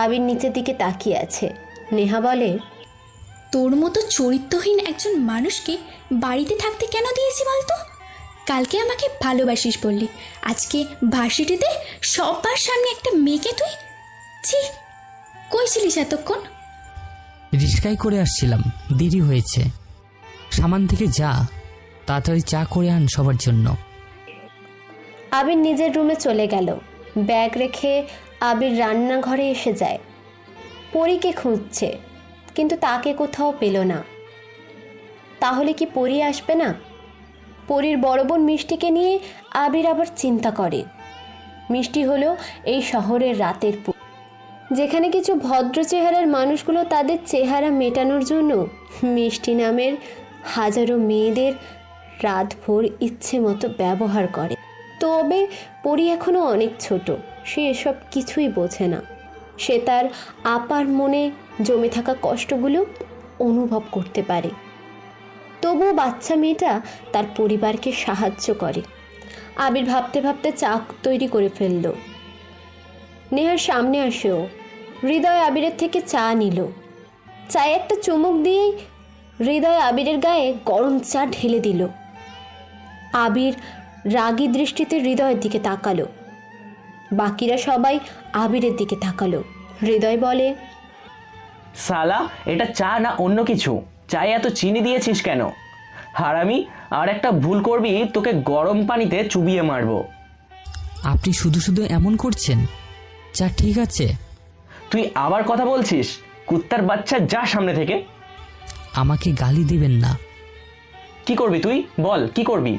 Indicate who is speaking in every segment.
Speaker 1: আবির নিচের দিকে তাকিয়ে আছে। নেহা বলে,
Speaker 2: তোর মতো চরিত্রহীন একজন মানুষকে বাড়িতে থাকতে কেন দিয়েছি বলতো? কালকে আমাকে ভালোবাসিস বললি, আজকে ভার্সিটিতে সবার সামনে একটা মেয়েকে তুই, ছি, কই ছিলিস এতক্ষণ?
Speaker 3: রিস্কাই করে আসছিলাম, দেরি হয়েছে। সামান থেকে যা, তাড়াতাড়ি চা করে আন সবার জন্য।
Speaker 1: আবির নিজের রুমে চলে গেল। ব্যাগ রেখে আবির রান্নাঘরে এসে যায়। পরীকে খুঁজছে, কিন্তু তাকে কোথাও পেল না। তাহলে কি পরী আসবে না? পরীর বড় বোন মিষ্টিকে নিয়ে আবির আবার চিন্তা করে। মিষ্টি হলো এই শহরের রাতের পুতুল, যেখানে কিছু ভদ্র চেহারার মানুষগুলো তাদের চেহারা মেটানোর জন্য মিষ্টি নামের হাজারো মেয়েদের রাতভর ইচ্ছে মতো ব্যবহার করে। তবে পরী এখনও অনেক ছোট, সে এসব কিছুই বোঝে না। সে তার আপার মনে জমে থাকা কষ্টগুলো অনুভব করতে পারে। তবুও বাচ্চা মেয়েটা তার পরিবারকে সাহায্য করে। আবির ভাবতে ভাবতে চা তৈরি করে ফেলল। নেহার সামনে আসেও হৃদয় আবিরের থেকে চা নিল। চায়ে একটা চুমুক দিয়েই হৃদয় আবিরের গায়ে গরম চা ঢেলে দিল। আবির রাগী দৃষ্টিতে হৃদয়ের দিকে তাকালো। বাকিরা সবাই আবিরের দিকে তাকালো। হৃদয় বলে,
Speaker 4: সালা, এটা চা না অন্য কিছু? চায়ে এত চিনি দিয়েছিস কেন? হারামি, আর একটা ভুল করবি তোকে গরম পানিতে চুবিয়ে মারবো।
Speaker 3: আপনি শুধু শুধু এমন করছেন। চা ঠিক আছে।
Speaker 4: তুই আবার কথা বলছিস? কুত্তার বাচ্চা, যা সামনে থেকে।
Speaker 3: আমাকে গালি দিবেন না।
Speaker 4: কি করবি তুই? বল, কি করবি?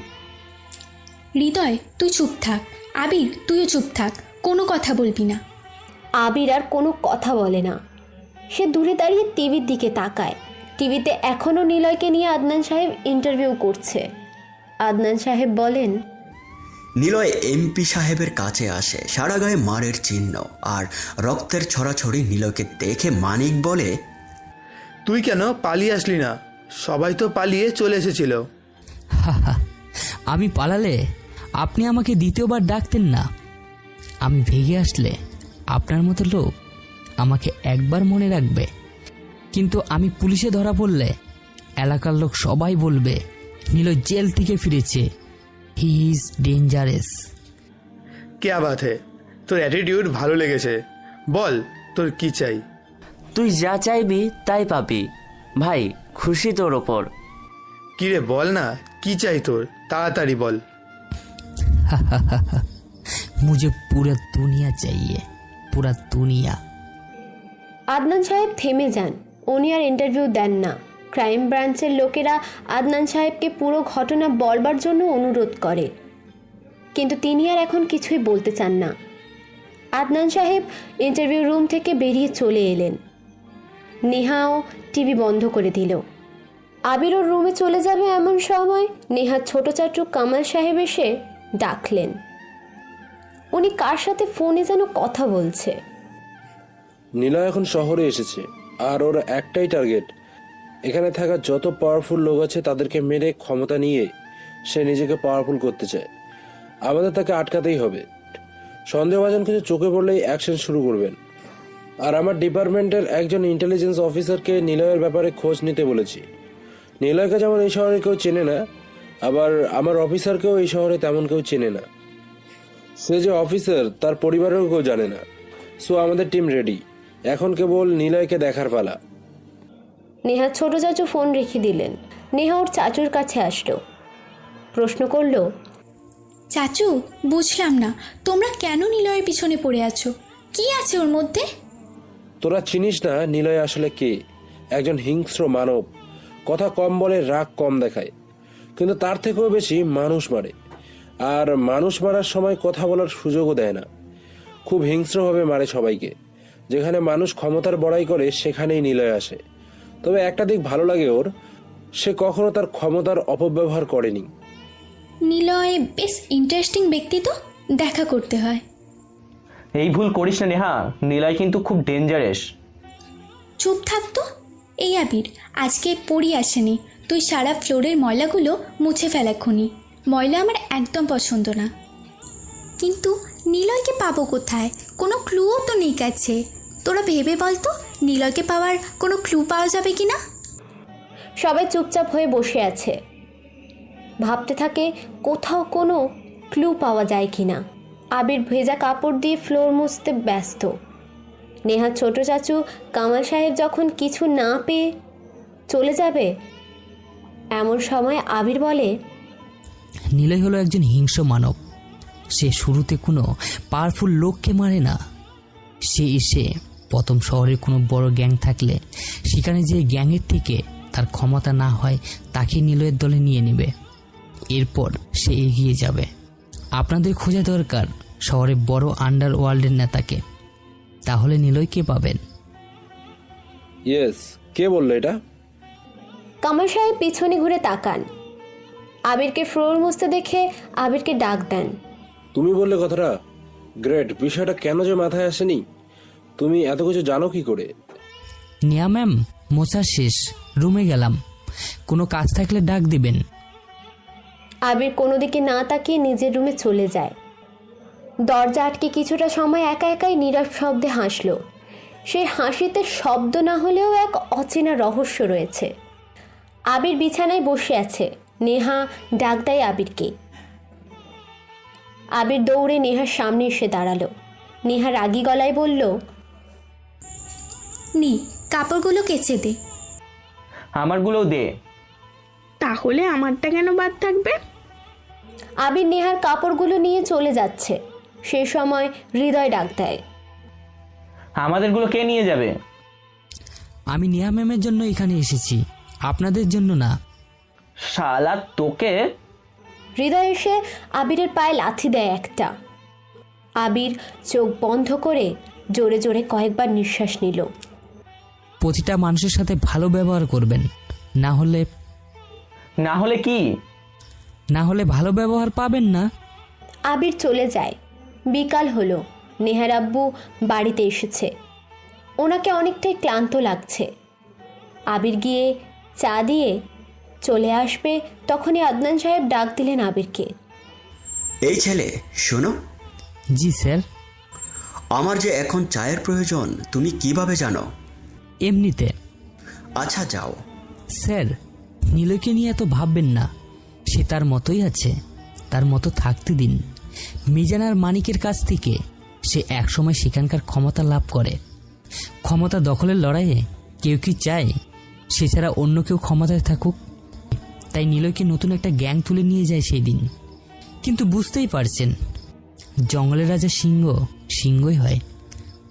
Speaker 2: হৃদয়, তুই চুপ থাক। আবির, তুইও চুপ থাক, কোনো কথা বলবি না।
Speaker 1: আবির আর কোনো কথা বলে না। সে দূরে দাঁড়িয়ে টিভির দিকে তাকায়। টিভিতে এখনও নিলয়কে নিয়ে আদনান সাহেব ইন্টারভিউ করছে। আদনান সাহেব বলেন,
Speaker 5: নিলয় এমপি সাহেবের কাছে আসে, সারা গায়ে মারের চিহ্ন আর রক্তের ছড়াছড়ি। নিলয়কে দেখে মানিক বলে,
Speaker 6: তুই কেন পালিয়ে আসলি না? সবাই তো পালিয়ে চলে এসেছিল।
Speaker 3: আমি পালালে আপনি আমাকে দ্বিতীয়বার ডাকতেন না। আমি ভেগে আসলে আপনার মতো লোক আমাকে একবার মনে রাখবে, কিন্তু আমি পুলিশে ধরা পড়লে এলাকার লোক সবাই বলবে নিলয় জেল থেকে ফিরেছে। He is dangerous.
Speaker 6: কে বাত হে, তোর অ্যাটিটিউড ভালো লেগেছে। বল, তোর কি চাই?
Speaker 7: তুই যা চাইবি তাই পাবি। ভাই, খুশি তোর ওপর।
Speaker 6: কিরে বল না, কি চাই তোর? তাড়াতাড়ি বল।
Speaker 3: मुझे पूरा दुनिया चाहिए, पूरा दुनिया।
Speaker 1: আদনান সাহেব থেমে যান। উনি আর ইন্টারভিউ দেন না। ক্রাইম ব্রাঞ্চের লোকেরা আদনান সাহেবকে পুরো ঘটনা বলবার জন্য অনুরোধ করে, কিন্তু তিনি আর এখন কিছুই বলতে চান না। আদনান সাহেব ইন্টারভিউ রুম থেকে বেরিয়ে চলে এলেন। নেহাও টিভি বন্ধ করে দিল। আবিরও রুমে চলে যাবে এমন সময় নেহার ছোট চাচু কামাল সাহেব এসে ডাকলেন। উনি কার সাথে ফোনে যেন কথা বলছে।
Speaker 8: নিলয় এখন শহরে এসেছে, আর ওর একটাই টার্গেট, এখানে থাকা যত পাওয়ারফুল লোক আছে তাদেরকে মেরে ক্ষমতা নিয়ে সে নিজেকে পাওয়ারফুল করতে চায়। আমাদের তাকে আটকাতেই হবে। সন্দেহভাজন কিছু চোখে পড়লেই অ্যাকশন শুরু করবেন। আর আমার ডিপার্টমেন্টের একজন ইন্টেলিজেন্স অফিসারকে নিলয়ের ব্যাপারে খোঁজ নিতে বলেছি। নিলয়কে যেমন এই শহরে কেউ চেনে না, আবার আমার অফিসারকেও এই শহরে তেমন কেউ চেনে না। সে যে অফিসার তার পরিবারেও কেউ জানে না। সো আমাদের টিম রেডি, এখন কেবল নিলয়কে দেখার পালা।
Speaker 1: নেহার ছোট চাচু ফোন রেখে দিলেন। নেহা ওর চাচুর কাছে আসলো, প্রশ্ন করলো,
Speaker 2: চাচু, বুঝলাম না তোমরা কেন নিলয়ের পিছনে পড়ে আছো? কি আছে ওর মধ্যে?
Speaker 8: তোরা চিনিস না নিলয় আসলে কে? একজন হিংস্র মানব। কথা কম বলে, রাগ কম দেখায়, কিন্তু তার থেকেও বেশি মানুষ মারে। আর মানুষ মারার সময় কথা বলার সুযোগও দেয় না। খুব হিংস্রভাবে মারে সবাইকে। যেখানে মানুষ ক্ষমতার বড়াই করে সেখানেই নিলয় আসে। তবে একটা দিক ভালো লাগে ওর, সে কখনো তার ক্ষমতার অপব্যবহার করেনি।
Speaker 2: নিলয় বেশ ইন্টারেস্টিং ব্যক্তি, তো দেখা করতে হয়।
Speaker 4: এই ভুল করিস না নেহা, নিলয় কিন্তু খুব ডেঞ্জারাস।
Speaker 2: চুপ থাকতো। এই আবির, আজকে পড়ি আসেনি, তুই সারা ফ্লোরের ময়লাগুলো মুছে ফেলাক্ষুনি। ময়লা আমার একদম পছন্দ না। কিন্তু নিলয়কে পাবো কোথায়? কোনো ক্লুও তো নেই কাছে। তোরা ভেবে বল তো নিলয়কে পাওয়ার কোনো ক্লু পাওয়া যাবে কি না?
Speaker 1: সবাই চুপচাপ হয়ে বসে আছে, ভাবতে থাকে কোথাও কোনো ক্লু পাওয়া যায় কি না। আবির ভেজা কাপড় দিয়ে ফ্লোর মুছতে ব্যস্ত। নেহার ছোট চাচু কামাল সাহেব যখন কিছু না পেয়ে চলে যাবে, এমন সময় আবির বলে,
Speaker 3: নিলয় হলো একজন হিংস্র মানব। সে শুরুতে কোনো পাওয়ারফুল লোককে মারে না। সে এসে প্রথম শহরের কোনো বড় গ্যাং থাকলে সেখানে যে গ্যাংয়ের থেকে তার ক্ষমতা না হয় তাকে নিলয়ের দলে নিয়ে নেবে। এরপর সে এগিয়ে যাবে। আপনাদের খোঁজা দরকার শহরের বড় আন্ডারওয়ার্ল্ডের নেতাকে, তাহলে নিলয়কে পাবেন।
Speaker 8: ইয়েস, কে বললো এটা?
Speaker 1: কামাল সাহেব পিছনে ঘুরে তাকান। আবিরকে ফ্লোর মুছতে দেখে আবিরকে ডাক দেন।
Speaker 8: তুমি বললে কথাটা? গ্রেট, বিষয়টা কেন যে মাথায় আসেনি। তুমি এত কিছু জানো কি করে?
Speaker 3: নিয়া ম্যাম, মোছা শেষ, রুমে গেলাম। কোনো কাজ থাকলে ডাক দিবেন।
Speaker 1: আবির কোনো দিকে না তাকিয়ে নিজের রুমে চলে যায়। দরজা আটকে কিছুটা সময় একা একাই নীরব শব্দে হাসল। সেই হাসিতে শব্দ না হলেও এক অচেনা রহস্য রয়েছে। আবির বিছানায় বসে আছে। নেহা ডাক দেয় আবিরকে। আবির দৌড়ে নেহার সামনে এসে দাঁড়ালো। নেহা রাগী গলায় বলল,
Speaker 2: নি, কাপড়গুলো কেচে দে।
Speaker 4: আমারগুলোও দে।
Speaker 9: তাহলে আমারটা কেন বাদ থাকবে?
Speaker 1: আবির নেহার কাপড়গুলো নিয়ে চলে যাচ্ছে। সে সময় হৃদয় ডাক দেয়,
Speaker 4: আমাদেরগুলো কে নিয়ে যাবে?
Speaker 3: আমি নিয়া ম্যামের জন্য এখানে এসেছি, আপনাদের জন্য না।
Speaker 4: শালা তোকে!
Speaker 1: হৃদয় এসে আবিরের পায়ে লাথি দেয় একটা। আবির চোখ বন্ধ করে জোরে জোরে কয়েকবার নিঃশ্বাস নিল।
Speaker 3: প্রতিটা মানুষের সাথে ভালো ব্যবহার করবেন, না হলে
Speaker 4: কি?
Speaker 3: না হলে ভালো ব্যবহার পাবেন না।
Speaker 1: আবির চলে যায়। বিকাল হলো। নেহার আব্বু বাড়িতে এসেছে। ওনাকে অনেকটাই ক্লান্ত লাগছে। আবির গিয়ে চা দিয়ে চলে আসবে, তখনই আদনান সাহেব ডাক দিলেন আবিরকে।
Speaker 5: এই ছেলে, শোনো।
Speaker 3: জি স্যার।
Speaker 5: আমার যে এখন চায়ের প্রয়োজন, তুমি কিভাবে জানো?
Speaker 3: এমনিতে।
Speaker 5: আচ্ছা, যাও।
Speaker 3: স্যার, নিলয়কে নিয়ে এত ভাববেন না। সে তার মতোই আছে, তার মতো থাকতে দিন। মিজান আর মানিকের কাছ থেকে সে একসময় সেখানকার ক্ষমতা লাভ করে। ক্ষমতা দখলের লড়াইয়ে কেউ কি চায় সে ছাড়া অন্য কেউ ক্ষমতায় থাকুক? তাই নিলয়কে নতুন একটা গ্যাং তুলে নিয়ে যায় সেই দিন। কিন্তু বুঝতেই পারছেন, জঙ্গলের রাজা সিংহ সিংহই হয়।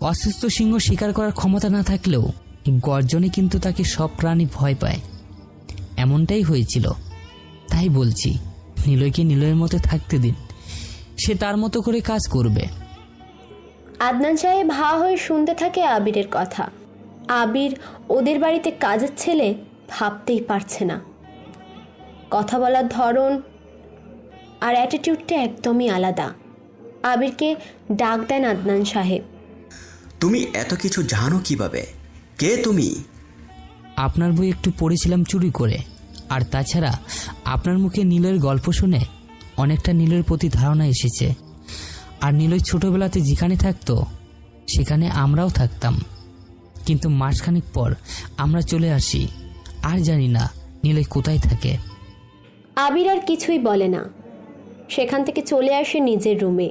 Speaker 3: অসুস্থ সিংহ শিকার করার ক্ষমতা না থাকলেও গর্জনে কিন্তু তাকে সব প্রাণী ভয় পায়। এমনটাই হয়েছিল। তাই বলছি, নিলয়কে নিলয়ের মতো থাকতে দিন। সে তার মতো করে কাজ করবে।
Speaker 1: আদনান সাহেব হা হয়ে শুনতে থাকে আবিরের কথা। আবির ওদের বাড়িতে কাজের ছেলে ভাবতেই পারছে না। কথা বলার ধরন আর অ্যাটিটিউডটা একদমই আলাদা। আবিরকে ডাক দেন আদনান সাহেব।
Speaker 5: তুমি এত কিছু জানো কিভাবে? কে তুমি?
Speaker 3: আপনার বই একটু পড়েছিলাম চুরি করে। আর তাছাড়া আপনার মুখে নিলয়ের গল্প শুনে অনেকটা নিলয়ের প্রতি ধারণা এসেছে। আর নিলয় ছোটবেলাতে যেখানে থাকতো সেখানে আমরাও থাকতাম। কিন্তু মাসখানেক পর আমরা চলে আসি। আর জানি না নিলয় কোথায় থাকে।
Speaker 1: আবির আর কিছুই বলে না। সেখান থেকে চলে আসে নিজের রুমে।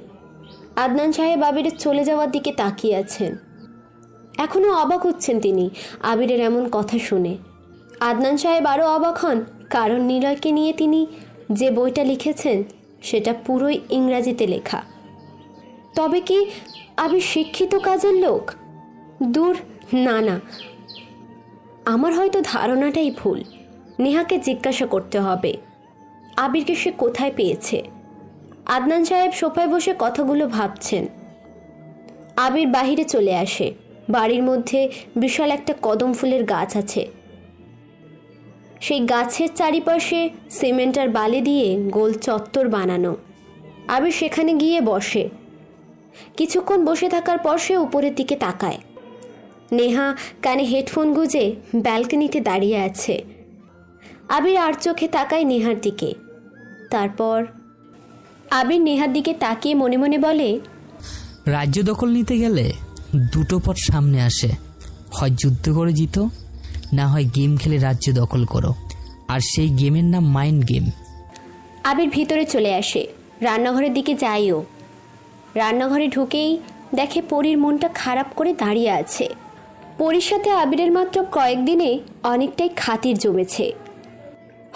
Speaker 1: আদনান সাহেব আবিরের চলে যাওয়ার দিকে তাকিয়ে আছেন। এখনও অবাক হচ্ছেন তিনি আবিরের এমন কথা শুনে। আদনান সাহেব আরও অবাক হন, কারণ নিলয়কে নিয়ে তিনি যে বইটা লিখেছেন সেটা পুরোই ইংরাজিতে লেখা। তবে কি আবির শিক্ষিত কাজের লোক? দূর, না না, আমার হয়তো ধারণাটাই ভুল। নেহাকে জিজ্ঞাসা করতে হবে আবিরকে সে কোথায় পেয়েছে। আদনান সাহেব সোফায় বসে কথাগুলো ভাবছেন। আবির বাহিরে চলে আসে। বাড়ির মধ্যে বিশাল একটা কদম ফুলের গাছ আছে। সেই গাছের চারিপাশে সিমেন্ট আর বালি দিয়ে গোল চত্বর বানানো। আবির সেখানে গিয়ে বসে। কিছুক্ষণ বসে থাকার পর সে উপরের দিকে তাকায়। নেহা কানে হেডফোন গুঁজে ব্যালকনিতে দাঁড়িয়ে আছে। আবির আর চোখে তাকায় নেহার দিকে। তারপর আবির নেহার দিকে তাকিয়ে মনে মনে বলে,
Speaker 3: রাজ্য দখল নিতে গেলে দুটো পথ সামনে আসে, হয় যুদ্ধ করে জিতো, না হয় গেম খেলে রাজ্য দখল করো। আর সেই গেমের নাম মাইন্ড গেম।
Speaker 1: আবির ভিতরে চলে আসে, রান্নাঘরের দিকে যাইও। রান্নাঘরে ঢুকেই দেখে পরীর মনটা খারাপ করে দাঁড়িয়ে আছে। পরীর সাথে আবিরের মাত্র কয়েকদিনে অনেকটাই খাতির জমেছে।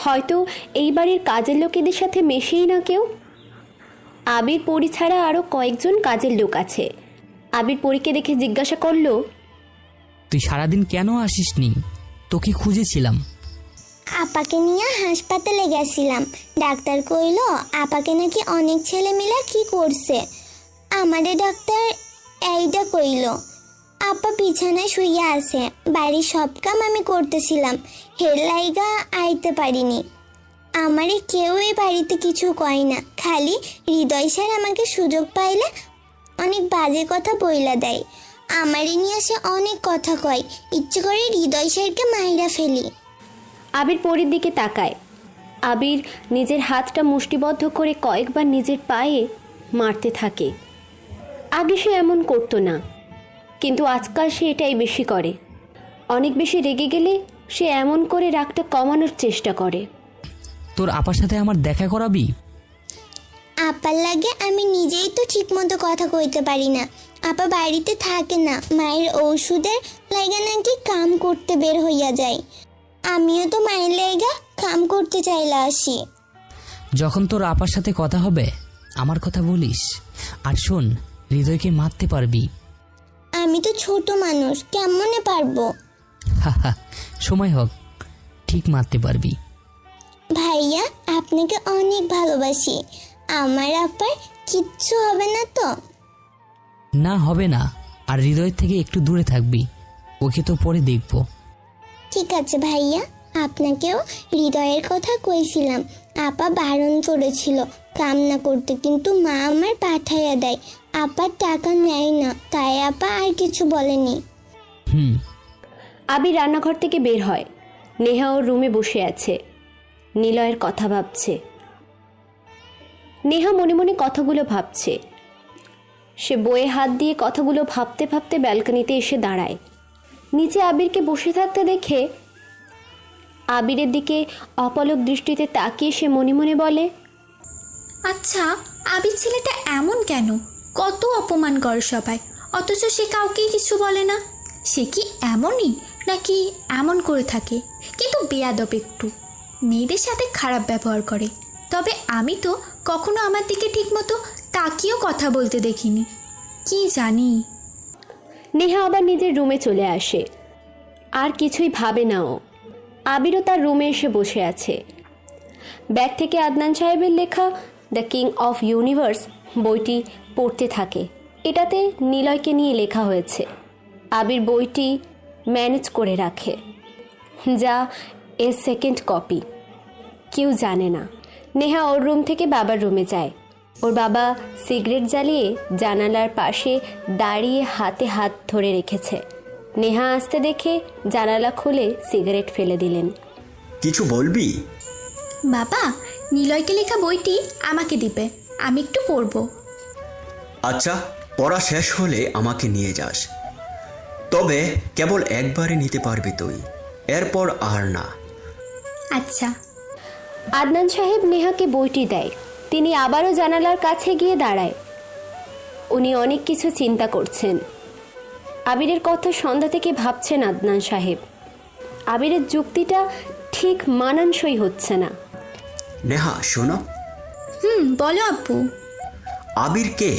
Speaker 1: হয়তো এই বাড়ির কাজের লোকেদের সাথে মেশেই না কেউ। আবির পরী ছাড়া আরও কয়েকজন কাজের লোক আছে। আবির পরীকে দেখে জিজ্ঞাসা করলো,
Speaker 3: তুই সারাদিন কেন আসিসনি? তোকে খুঁজেছিলাম।
Speaker 10: আপাকে নিয়ে হাসপাতালে গেছিলাম। ডাক্তার কইলো আপাকে নাকি অনেক ছেলে মিলে কি করছে। আমারে ডাক্তার এইটা কইলো আপা বিছানায় শুইয়া আছে। বাড়ির সব কাম আমি করতেছিলাম, হের লাইগা আইতে পারিনি। আমারে কেউ এই বাড়িতে কিছু কয় না, খালি হৃদয় স্যার আমাকে সুযোগ পাইলে অনেক বাজে কথা বইলা দেয়। আমারে নিয়ে সে অনেক কথা কয়, ইচ্ছে করে হৃদয় স্যারকে মাইরা ফেলি।
Speaker 1: আবির পরীর দিকে তাকায়। আবির নিজের হাতটা মুষ্টিবদ্ধ করে কয়েকবার নিজের পায়ে মারতে থাকে। আগে সে এমন করতো না, কিন্তু আজকাল সে এটাই বেশি করে। অনেক বেশি রেগে গেলে সে এমন করে রাগটা কমানোর চেষ্টা করে।
Speaker 3: তোর আপার সাথে আমার দেখা করাবি?
Speaker 10: আপার লাগে আমি নিজেই তো ঠিকমতো কথা কইতে পারি না। আপা বাড়িতে থাকে না, মায়ের ঔষধের লাগা নাকি কাম করতে বের হইয়া যায়। আমিও তো মায়ের লাইগা কাম করতে চাইলে আসি।
Speaker 3: যখন তোর আপার সাথে কথা হবে আমার কথা বলিস। আর শোন, হৃদয়কে মারতে পারবি?
Speaker 10: আমি তো ছোট মানুষ, কেমনে পারবো?
Speaker 3: হা, সময় হোক, ঠিক মারতে পারবি।
Speaker 10: ভাইয়া আপনাকে অনেক ভালোবাসি। আমার আপার কিচ্ছু হবে না তো?
Speaker 3: না, হবে না। আর হৃদয়ের থেকে একটু দূরে থাকবি, ওকে তো পরে দেখব।
Speaker 10: ঠিক আছে ভাইয়া, আপনাকেও হৃদয়ের কথা কইছিলাম। আপা বারণ করেছিল কাম না করতে, কিন্তু মা আমার পাঠাইয়া দেয়। আপার টাকা নেয় না, তাই আপা আর কিছু বলেনি।
Speaker 1: আবির রান্নাঘর থেকে বের হয়। নেহা ওর রুমে বসে আছে, নিলয়ের কথা ভাবছে। নেহা মনে মনে কথাগুলো ভাবছে। সে বইয়ে হাত দিয়ে কথাগুলো ভাবতে ভাবতে ব্যালকনিতে এসে দাঁড়ায়। নিচে আবিরকে বসে থাকতে দেখে আবিরের দিকে অপলক দৃষ্টিতে তাকিয়ে সে মনে মনে বলে,
Speaker 2: আচ্ছা, আবির ছেলেটা এমন কেন? কত অপমান করে সবাই, অথচ সে কাউকেই কিছু বলে না। সে কি এমনই, নাকি এমন করে থাকে? কিন্তু বেয়াদব একটু, মেয়েদের সাথে খারাপ ব্যবহার করে। তবে আমি তো কখনো আমার দিকে ঠিকমতো তাকিয়েও কথা বলতে দেখিনি। কি জানি।
Speaker 1: নেহা আবার নিজের রুমে চলে আসে। আর কিছুই ভাবে না ও। আবিরও তার রুমে এসে বসে আছে। ব্যাগ থেকে আদনান সাহেবের লেখা দ্য কিং অফ ইউনিভার্স বইটি পড়তে থাকে। এটাতে নিলয়কে নিয়ে লেখা হয়েছে। আবির বইটি ম্যানেজ করে রাখে, যা এর সেকেন্ড কপি। কেউ জানে না। নেহা ওর রুম থেকে বাবার রুমে যায়। ওর বাবা সিগারেট জ্বালিয়ে জানালার পাশে দাঁড়িয়ে হাতে হাত ধরে রেখেছে। নেহা আসতে দেখে জানালা খুলে সিগারেট ফেলে দিলেন।
Speaker 5: কিছু বলবি?
Speaker 2: বাবা, নিলয়কে লেখা বইটি আমাকে দিবে, আমি একটু পড়বো।
Speaker 5: আচ্ছা, পড়া শেষ হলে আমাকে নিয়ে যাস। তবে কেবল একবারই নিতে পারবি তুই, এরপর আর না।
Speaker 2: আচ্ছা।
Speaker 1: আদনান সাহেব নেহাকে বইটি দেয়। তিনি আবারও জানালার কাছে গিয়ে দাঁড়ায়। উনি অনেক কিছু চিন্তা করছেন। আবিরের কথা সন্ধ্যা থেকে ভাবছেন আদনান সাহেব। আবিরের যুক্তিটা ঠিক মানানসই হচ্ছে না।
Speaker 5: নেহা শোনো।
Speaker 2: বলো আব্বু।
Speaker 5: আবির কে?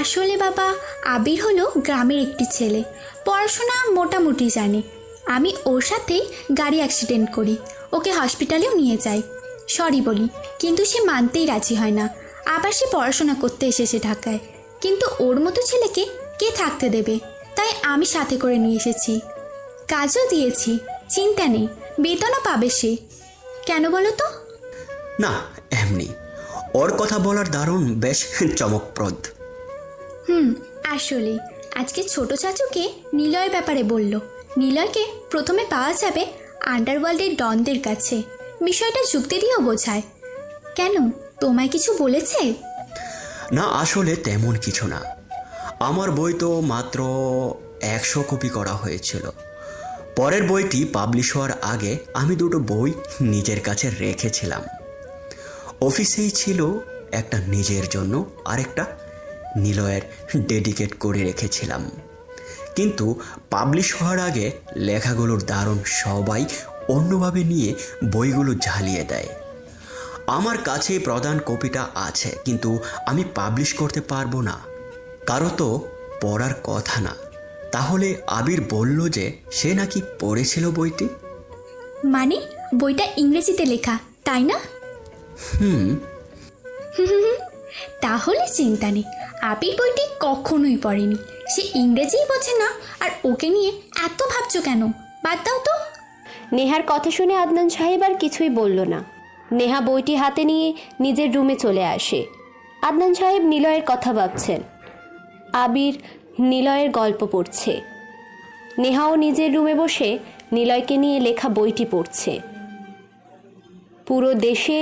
Speaker 2: আসলে বাবা, আবির হলো গ্রামের একটি ছেলে, পড়াশোনা মোটামুটি জানে। আমি ওর সাথেই গাড়ি অ্যাক্সিডেন্ট করি, ওকে হসপিটালেও নিয়ে যাই। সরি বলি, কিন্তু সে মানতেই রাজি হয় না। আবার সে পড়াশোনা করতে এসেছে ঢাকায়, কিন্তু ওর মতো ছেলেকে কে থাকতে দেবে? তাই আমি সাথে করে নিয়ে এসেছি, কাজও দিয়েছি। চিন্তা নেই, বেতনও পাবে সে। কেন বলো তো?
Speaker 5: না, এমনি। ওর কথা বলার দারুণ বেশ চমকপ্রদ।
Speaker 2: আসলে আজকে ছোট চাচুকে নিলয়ের ব্যাপারে বলল। নিলয়কে প্রথমে পাওয়া যাবে আন্ডারওয়ার্ল্ডের ডনদের কাছে। বিষয়টা যুক্তি দিয়েও বোঝায়। কেন, তোমায় কিছু বলেছে?
Speaker 5: না, আসলে তেমন কিছু না। আমার বই তো মাত্র 100 কপি করা হয়েছিল। পরের বইটি পাবলিশ হওয়ার আগে আমি দুটো বই নিজের কাছে রেখেছিলাম। অফিসেই ছিল একটা নিজের জন্য আর একটা নিলয়ের ডেডিকেট করে রেখেছিলাম। কিন্তু পাবলিশ হওয়ার আগে লেখাগুলোর দারুণ সবাই অন্যভাবে নিয়ে বইগুলো ঝালিয়ে দেয়। আমার কাছে প্রধান কপিটা আছে, কিন্তু আমি পাবলিশ করতে পারবো না, কারো তো পড়ার কথা না। তাহলে আবির বলল যে সে নাকি পড়েছিল বইটি।
Speaker 2: মানে বইটা ইংরেজিতে লেখা, তাই না?
Speaker 5: হুম।
Speaker 2: তাহলে চিন্তা নেই, আবির বইটি কখনোই পড়েনি, সে ইংরেজিই বোঝে না। আর ওকে নিয়ে এত ভাবছো কেন? বাদ দাও তো।
Speaker 1: নেহার কথা শুনে আদনান সাহেব আর কিছুই বলল না। নেহা বইটি হাতে নিয়ে নিজের রুমে চলে আসে। আদনান সাহেব নিলয়ের কথা ভাবছেন, আবির নিলয়ের গল্প পড়ছে। নেহাও নিজের রুমে বসে নিলয়কে নিয়ে লেখা বইটি পড়ছে। পুরো দেশে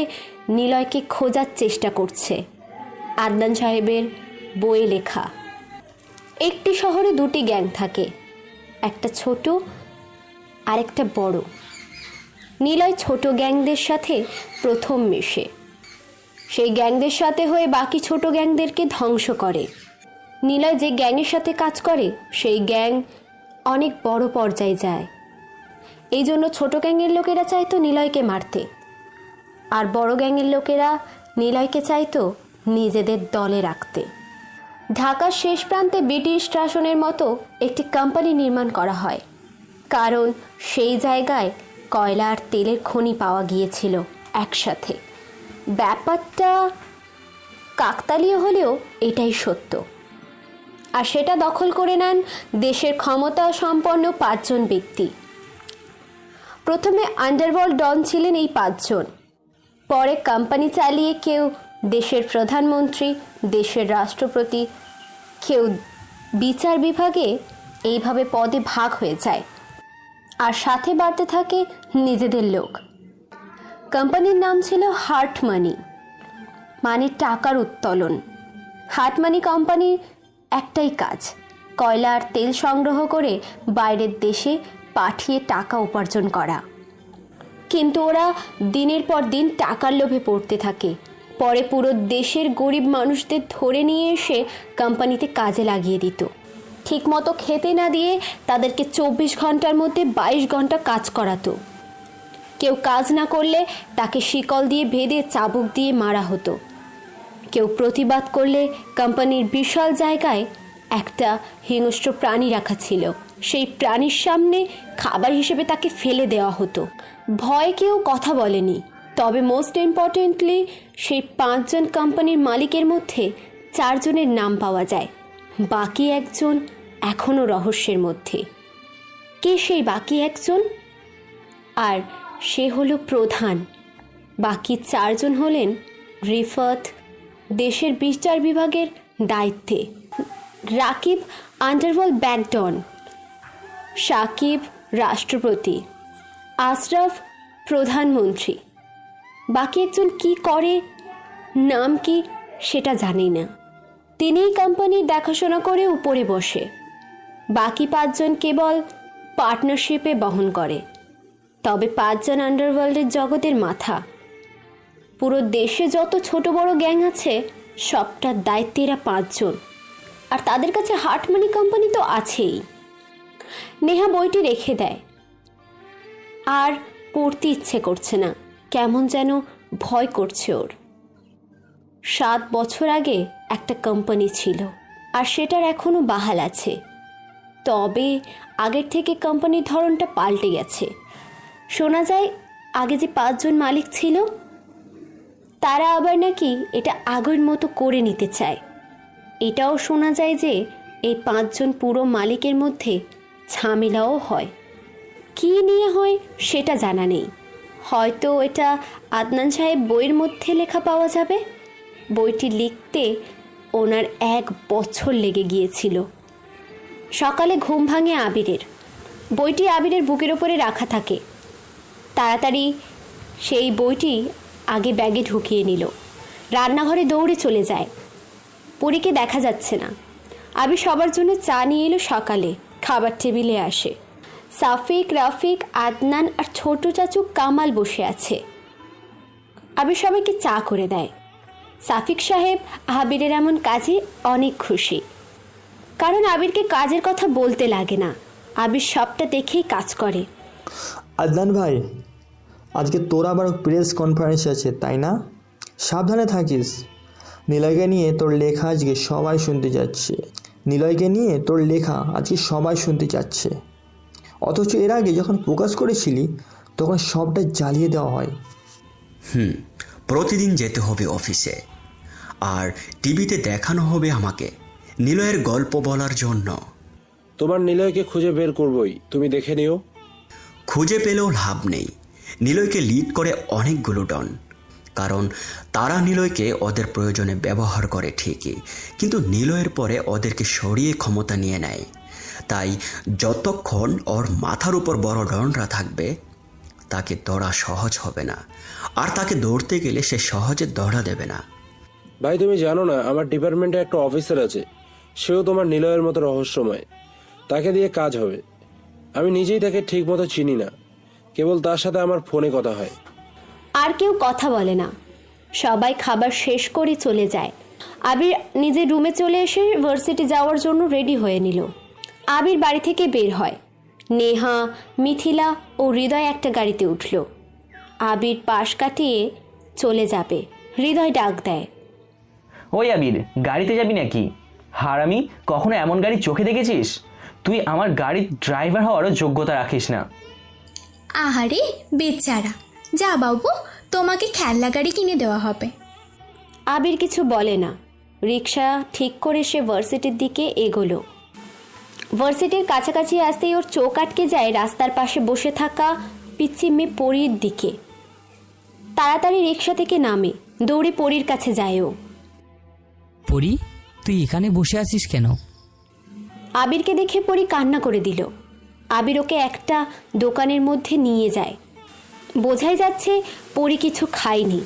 Speaker 1: নিলয়কে খোঁজার চেষ্টা করছে। আদনান সাহেবের বইয়ে লেখা, একটি শহরে দুটি গ্যাং থাকে, একটা ছোট আর একটা বড়। নিলয় ছোট গ্যাংদের সাথে প্রথম মেশে, সেই গ্যাংদের সাথে হয়ে বাকি ছোট গ্যাংদেরকে ধ্বংস করে। নিলয় যে গ্যাংয়ের সাথে কাজ করে সেই গ্যাং অনেক বড় পর্যায়ে যায়। এই জন্য ছোট গ্যাংয়ের লোকেরা চাইতো নিলয়কে মারতে, আর বড় গ্যাংয়ের লোকেরা নিলয়কে চাইতো নিজেদের দলে রাখতে। ঢাকার শেষ প্রান্তে ব্রিটিশ শাসনের মতো একটি কোম্পানি নির্মাণ করা হয়, কারণ সেই জায়গায় কয়লা আর তেলের খনি পাওয়া গিয়েছিল একসাথে। ব্যাপারটা কাকতালীয় হলেও এটাই সত্য। আর সেটা দখল করে নেন দেশের ক্ষমতা সম্পন্ন 5 জন ব্যক্তি। প্রথমে আন্ডারওয়ার্ল্ড ডন ছিলেন এই 5 জন। পরে কোম্পানি চালিয়ে কেউ দেশের প্রধানমন্ত্রী, দেশের রাষ্ট্রপতি, কেউ বিচার বিভাগে, এইভাবে পদে ভাগ হয়ে যায়। আর সাথে বাড়তে থাকে নিজেদের লোক। কোম্পানির নাম ছিল হার্ট মানি, মানে টাকার উত্তোলন। হার্ট মানি কোম্পানির একটাই কাজ, কয়লা আর তেল সংগ্রহ করে বাইরের দেশে পাঠিয়ে টাকা উপার্জন করা। কিন্তু ওরা দিনের পর দিন টাকার লোভে পড়তে থাকে। পরে পুরো দেশের গরিব মানুষদের ধরে নিয়ে এসে কোম্পানিতে কাজে লাগিয়ে দিত। ঠিকমতো খেতে না দিয়ে তাদেরকে 24 ঘন্টার মধ্যে 22 ঘন্টা কাজ করাতো। কেউ কাজ না করলে তাকে শিকল দিয়ে বেঁধে চাবুক দিয়ে মারা হতো। কেউ প্রতিবাদ করলে কোম্পানির বিশাল জায়গায় একটা হিংস্র প্রাণী রাখা ছিল, সেই প্রাণীর সামনে খাবার হিসেবে তাকে ফেলে দেওয়া হতো। ভয়ে কেউ কথা বলেনি। তবে মোস্ট ইম্পর্টেন্টলি সেই 5 জন কোম্পানির মালিকের মধ্যে 4 জনের নাম পাওয়া যায়, বাকি একজন এখনও রহস্যের মধ্যে। কে সেই বাকি একজন? আর সে হলো প্রধান। বাকি 4 জন হলেন রিফাত, দেশের বিচার বিভাগের দায়িত্বে, রাকিব আন্ডারওয়ার্ল্ড ব্যাকডন, সাকিব রাষ্ট্রপতি, আশরাফ প্রধানমন্ত্রী। বাকি একজন কি করে, নাম কি সেটা জানি না। তিনিই কোম্পানির দেখাশোনা করে উপরে বসে। বাকি 5 জন কেবল পার্টনারশিপে বহন করে। তবে 5 জন আন্ডারওয়ার্ল্ডের জগতের মাথা। পুরো দেশে যত ছোট বড় গ্যাং আছে সবটার দায়িত্বে এরা 5 জন। আর তাদের কাছে হার্ট মানি কোম্পানি তো আছেই। নেহা বইটি রেখে দেয়। আর পড়তে ইচ্ছে করছে না, কেমন যেন ভয় করছে ওর। 7 বছর আগে একটা কোম্পানি ছিল, আর সেটার এখনও বাহাল আছে। তবে আগের থেকে কোম্পানির ধরনটা পাল্টে গেছে। শোনা যায় আগে যে 5 জন মালিক ছিল তারা আবার নাকি এটা আগের মতো করে নিতে চায়। এটাও শোনা যায় যে এই 5 জন পুরো মালিকের মধ্যে ঝামেলাও হয়। কী নিয়ে হয় সেটা জানা নেই। হয়তো এটা আদনান সাহেব বইয়ের মধ্যে লেখা পাওয়া যাবে। বইটি লিখতে ওনার 1 বছর লেগে গিয়েছিল। সকালে ঘুম ভাঙে আবিরের। বইটি আবিরের বুকের ওপরে রাখা থাকে। তাড়াতাড়ি সেই বইটি আগে ব্যাগে ঢুকিয়ে নিল। রান্নাঘরে দৌড়ে চলে যায়। পরীকে দেখা যাচ্ছে না। আবির সবার জন্য চা নিয়ে এলো সকালে। খাবার টেবিলে আসে। সাফিক, রাফিক, আদনান আর ছোট চাচু কামাল বসে আছে। আবির সবাইকে চা করে দেয়। সাফিক সাহেব আবিরের এমন কাজে অনেক খুশি, কারণ আবিরকে কাজের কথা বলতে লাগে না। আবির সবটা দেখেই কাজ করে।
Speaker 11: আদনান ভাই, আজকে তোর আবার প্রেস কনফারেন্স আছে তাই না? সাবধানে থাকিস। নিলয়কে নিয়ে তোর লেখা আজকে সবাই শুনতে যাচ্ছে। নিলয়কে নিয়ে তোর লেখা আজকে সবাই শুনতে যাচ্ছে। অথচ এর আগে যখন প্রকাশ করেছিলি তখন সবটা জ্বালিয়ে দেওয়া হয়।
Speaker 5: প্রতিদিন যেতে হবে অফিসে, আর টিভিতে দেখানো হবে আমাকে নিলয়ের গল্প বলার জন্য।
Speaker 8: তোমার নিলয়কে খুঁজে বের করবই, তুমি দেখে নিও।
Speaker 5: খুঁজে পেলেও লাভ নেই। নিলয়কে লিড করে অনেকগুলো ডন, কারণ তারা নিলয়কে ওদের প্রয়োজনে ব্যবহার করে ঠিকই, কিন্তু নিলয়ের পরে ওদেরকে সরিয়ে ক্ষমতা নিয়ে নেয়। তাই যতক্ষণ ওর মাথার উপর বড় ডনরা থাকবে তাকে দৌড়া সহজ হবে না, আর তাকে দৌড়তে গেলে সে সহজে দৌড়া দেবে না।
Speaker 8: ভাই তুমি জানো না, আমার ডিপার্টমেন্টে একটা অফিসার আছে, সেও তোমার নিলয়ের মতো রহস্যময়। তাকে দিয়ে কাজ হবে। আমি নিজেই তাকে ঠিক মতো চিনি না, কেবল তার সাথে আমার ফোনে কথা হয়।
Speaker 1: আর কেউ কথা বলে না। সবাই খাবার শেষ করে চলে যায়। আবির নিজের রুমে চলে এসে ভার্সিটি যাওয়ার জন্য রেডি হয়ে নিল। আবির বাড়ি থেকে বের হয়। নেহা, মিথিলা ও হৃদয় একটা গাড়িতে উঠল। আবির পাশ কাটিয়ে চলে যাবে। হৃদয় ডাক দেয়,
Speaker 4: ওই আবির, গাড়িতে যাবি নাকি? হারামি, কখনো এমন গাড়ি চোখে দেখেছিস? তুই আমার গাড়ির ড্রাইভার হওয়ারও যোগ্যতা রাখিস না।
Speaker 2: আহারে বেচারা, যা বাবু, তোমাকে খেলনা গাড়ি কিনে দেওয়া হবে।
Speaker 1: আবির কিছু বলে না। রিক্সা ঠিক করে সে ভার্সিটির দিকে এগোলো। ভার্সিটির কাছাকাছি আসতেই ওর চোখ আটকে যায় রাস্তার পাশে বসে থাকা পিচ্চি মেয়ে পরীর দিকে। তাড়াতাড়ি রিক্সা থেকে নামে, দৌড়ে পরীর কাছে যায় ও।
Speaker 3: পরি, তুই এখানে বসে আছিস কেন?
Speaker 1: আবিরকে দেখে পরী কান্না করে দিল। আবির ওকে একটা দোকানের মধ্যে নিয়ে যায়। বোঝাই যাচ্ছে পরী কিছু খায়নি।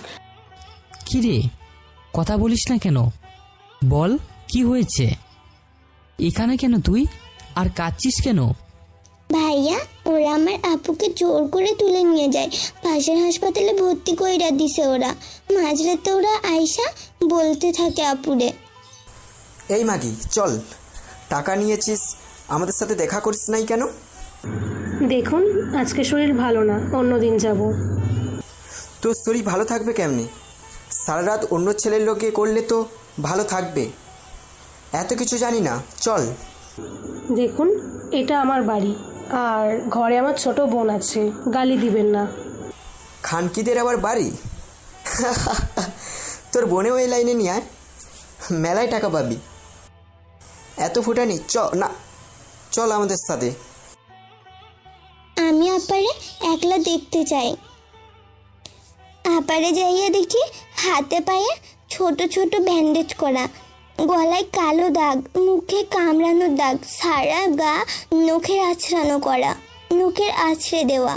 Speaker 3: কি রে, কথা বলিস না কেন? বল, কি হয়েছে? এখানে কেন তুই? আর কাঁদছিস কেন?
Speaker 10: ভাইয়া, ওরা আমার আপুকে জোর করে তুলে নিয়ে যায়। পাশের হাসপাতালে ভর্তি কইরা দিছে ওরা। মাঝরাতে ওরা আইসা বলতে থাকে আপুরে।
Speaker 11: এই মাগি, চল, টাকা নিয়েছিস, আমাদের সাথে দেখা করিস নাই কেন?
Speaker 12: দেখুন, আজকে শরীর ভালো না, অন্যদিন যাব।
Speaker 11: তোর শরীর ভালো থাকবে কেমনি? সারা রাত অন্য ছেলের লোকে করলে তো ভালো থাকবে। এত কিছু জানি না, চল।
Speaker 12: দেখুন, এটা আমার বাড়ি, আর ঘরে আমার ছোট বোন আছে, গালি দিবেন না।
Speaker 11: খানকিদের আবার বাড়ি? তোর বোনেও এই লাইনে নিয়ে আয়, মেলায় টাকা পাবি। এত ফুটানি, না চল আমাদের সাথে।
Speaker 10: আমি আপারে একলা দেখতে চাই। আপারে যাইয়া দেখি হাতে পায়ে ছোট ছোট ব্যান্ডেজ করা, গলায় কালো দাগ, মুখে কামড়ানোর দাগ, সারা গা নখের আছড়ানো করা, নখের আছড়ে দেওয়া।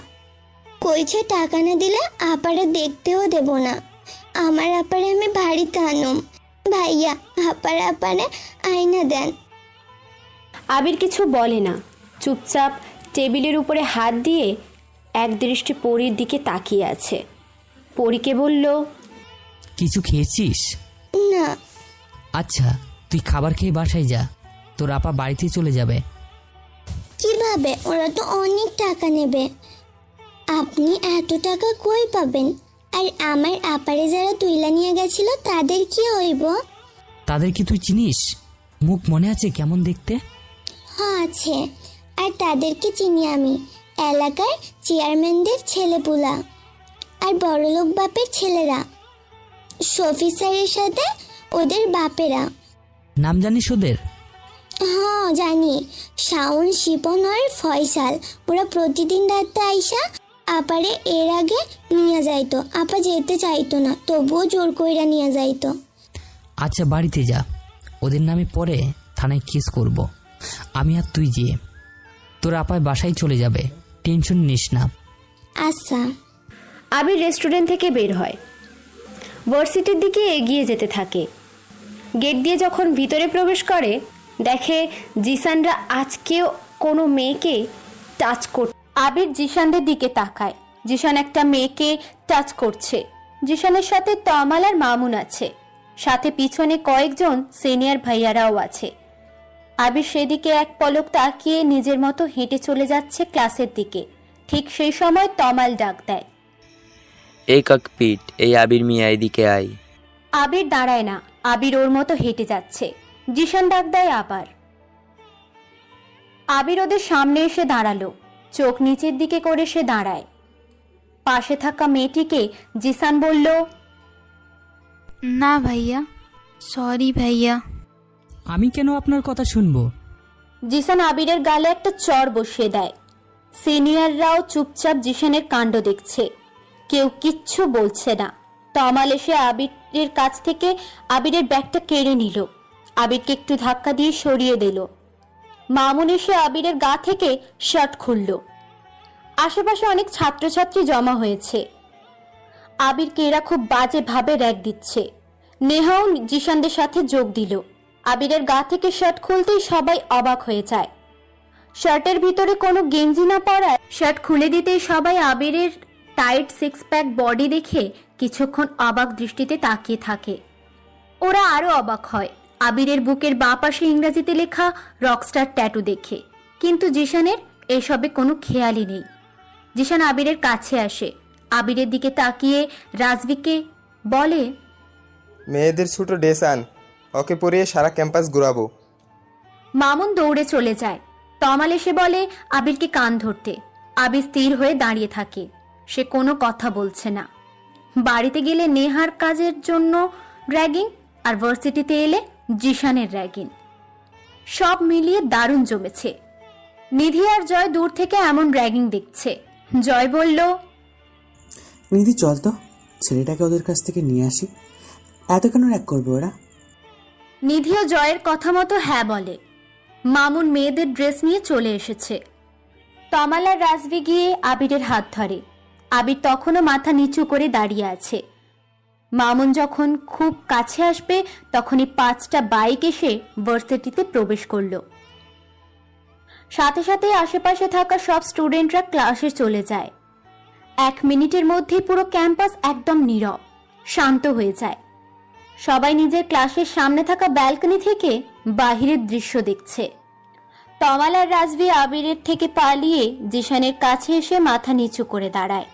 Speaker 10: কইছে টাকা না দিলে আপারে দেখতেও দেব না। আমার আপারে আমি বাড়িতে আনুম। ভাইয়া, আপারে আয়না দেন।
Speaker 1: আবির কিছু বলে না, চুপচাপ টেবিলের উপরে হাত দিয়ে এক দৃষ্টি পরীর দিকে তাকিয়ে আছে। পরীকে বলল,
Speaker 3: কিছু খেয়েছিস?
Speaker 10: না।
Speaker 3: আচ্ছা, তুই খাবার খেয়ে বাসায় যা, তোর আপা বাড়িতে চলে যাবে।
Speaker 10: কিভাবে? ওরা তো অনেক টাকা নেবে। আপনি এত টাকা কই পাবেন? আর আমার আপারে যারা তুইলা নিয়ে গেছিল তাদের কি হইব?
Speaker 3: তাদের কি তুই চিনিস? মুখ মনে আছে কেমন দেখতে?
Speaker 10: হ্যাঁ আছে, আর তাদেরকে চিনি আমি। এলাকার চেয়ারম্যানদের ছেলেপুলা আর বড়লোক বাপের ছেলেরা, শফি স্যারের সাথে ওদের বাপেরা।
Speaker 3: নাম জানিস ওদের?
Speaker 10: হ্যাঁ জানি, শাওন, শিপন আর ফয়সাল। ওরা প্রতিদিন রাতে আইসা আপারে এর আগে নিয়ে যাইতো। আপা যেতে চাইতো না, তবুও জোর কইরা নিয়ে যাইতো।
Speaker 3: আচ্ছা, বাড়িতে যা, ওদের নামে পরে থানায় কেস করব। আমি আর তুই যে, তোর আপায় বাসায় চলে যাবে, টেনশন নিস না।
Speaker 10: আচ্ছা।
Speaker 1: আবির রেস্টুরেন্ট থেকে বের হয়, ভার্সিটির দিকে এগিয়ে যেতে থাকে। গেট দিয়ে যখন ভিতরে প্রবেশ করে দেখে জিসানরা আজকেও কোনো মেয়েকে টাচ কর। আবির জিসানদের দিকে তাকায়। জিসান একটা মেয়েকে টাচ করছে। জিসানের সাথে তমাল আর মামুন আছে, সাথে পিছনে কয়েকজন সিনিয়র ভাইয়ারাও আছে। আবির সেদিকে এক পলক তাকিয়ে নিজের মতো হেঁটে চলে যাচ্ছে ক্লাসের দিকে। ঠিক সেই সময় তমাল ডাক দেয়,
Speaker 7: এই ককপিট, এই আবির মিয়া এদিকে আয়।
Speaker 1: আবির দাঁড়ায় না, আবির ওর মতো হেঁটে যাচ্ছে। জিসান ডাক দেয় আবার। আবির ওদের সামনে এসে দাঁড়ালো, চোখ নিচের দিকে করে সে দাঁড়ায়। পাশে থাকা মেয়েটিকে জিসান বলল,
Speaker 2: না ভাইয়া, সরি ভাইয়া।
Speaker 3: আমি কেন আপনার কথা শুনবো?
Speaker 1: জিসান আবিরের গালে একটা চড় বসিয়ে দেয়। সিনিয়ররাও চুপচাপ জিসানের কাণ্ড দেখছে, কেউ কিচ্ছু বলছে না। তমাল এসে আবিরের কাছ থেকে আবিরের ব্যাগটা কেড়ে নিল, আবিরকে একটু ধাক্কা দিয়ে সরিয়ে দিল। মামুন এসে আবিরের গা থেকে শার্ট খুলল। আশেপাশে অনেক ছাত্রছাত্রী জমা হয়েছে। আবিরকে এরা খুব বাজে ভাবে র‍্যাগ দিচ্ছে। নেহাও জিসানদের সাথে যোগ দিল। আবিরের গা থেকে শার্ট খুলতেই সবাই অবাক হয়ে যায়। শার্টের ভিতরে কোনো গেঞ্জি না পরায় শার্ট খুলে দিতেই সবাই আবিরের টাইট সিক্স প্যাক বডি দেখে কিছুক্ষণ অবাক দৃষ্টিতে তাকিয়ে থাকে। ওরা আরো অবাক হয় আবিরের বুকের বাঁ পাশে ইংরেজিতে লেখা রকস্টার ট্যাটু দেখে। কিন্তু জিসানের এসবে কোনো খেয়ালই নেই। জিসান আবিরের কাছে আসে, আবিরের দিকে তাকিয়ে রাজবিকে বলে,
Speaker 13: মেয়েদের ছোট ড্রেস আন, ওকে পরিয়ে সারা ক্যাম্পাস ঘুরাবো।
Speaker 1: মামুন দৌড়ে চলে যায়। তমাল এসে বলে আবিরকে কান ধরতে। আবির স্থির হয়ে দাঁড়িয়ে থাকে, সে কোনো কথা বলছে না। বাড়িতে গেলে নেহার কাজের জন্য র্যাগিং, আর ভার্সিটিতে এলে জিসানের র্যাগিং, সব মিলিয়ে দারুণ জমেছে। নিধি আর জয় দূর থেকে এমন র্যাগিং দেখছে। জয় বলল,
Speaker 14: নিধি চল তো, ছেলেটাকে ওদের কাছ থেকে নিয়ে আসি। এত কেন র্যাগ করবে ওরা?
Speaker 1: নিধিও জয়ের কথা মতো হ্যাঁ বলে। মামুন মেয়েদের ড্রেস নিয়ে চলে এসেছে। তমাল আর রাজবি গিয়ে আবিরের হাত ধরে। আবির তখনও মাথা নিচু করে দাঁড়িয়ে আছে। মামুন যখন খুব কাছে আসবে তখনই 5টা বাইক এসে ভার্সিটিতে প্রবেশ করলো। সাথে সাথে আশেপাশে থাকা সব স্টুডেন্টরা ক্লাসে চলে যায়। 1 মিনিটের মধ্যেই পুরো ক্যাম্পাস একদম নীরব, শান্ত হয়ে যায়। সবাই নিজের ক্লাসের সামনে থাকা ব্যালকনি থেকে বাহিরের দৃশ্য দেখছে। তমাল আর রাজবি আবিরের থেকে পালিয়ে জিসানের কাছে এসে মাথা নিচু করে দাঁড়ায়।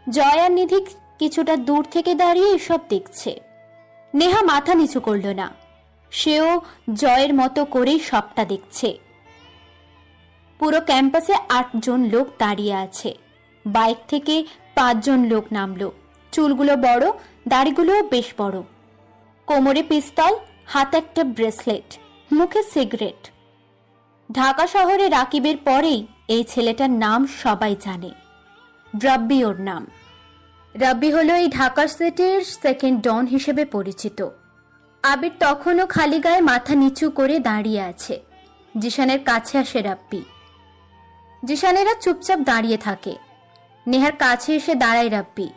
Speaker 1: জয় আর নিধি কিছুটা দূর থেকে দাঁড়িয়ে এসব দেখছে। নেহা মাথা নিচু করল না, সেও জয়ের মতো করেই সবটা দেখছে। পুরো ক্যাম্পাসে 8 জন লোক দাঁড়িয়ে আছে। বাইক থেকে 5 জন লোক নামলো। চুলগুলো বড়, দাড়িগুলোও বেশ বড়। কোমরে পিস্তল, হাতে একটা ব্রেসলেট, মুখে সিগারেট। ঢাকা শহরে রাকিবের পরেই এই ছেলেটার নাম সবাই জানে। রাব্বি ওর নাম। রাব্বি হলো এই ঢাকা সিটির সেকেন্ড ডন হিসেবে পরিচিত। আবির তখনও খালি গায়ে মাথা নিচু করে দাঁড়িয়ে আছে। জিসানের কাছে আসে রাব্বি। জিসানেরা চুপচাপ দাঁড়িয়ে থাকে। নেহার কাছে এসে দাঁড়ায় রাব্বি।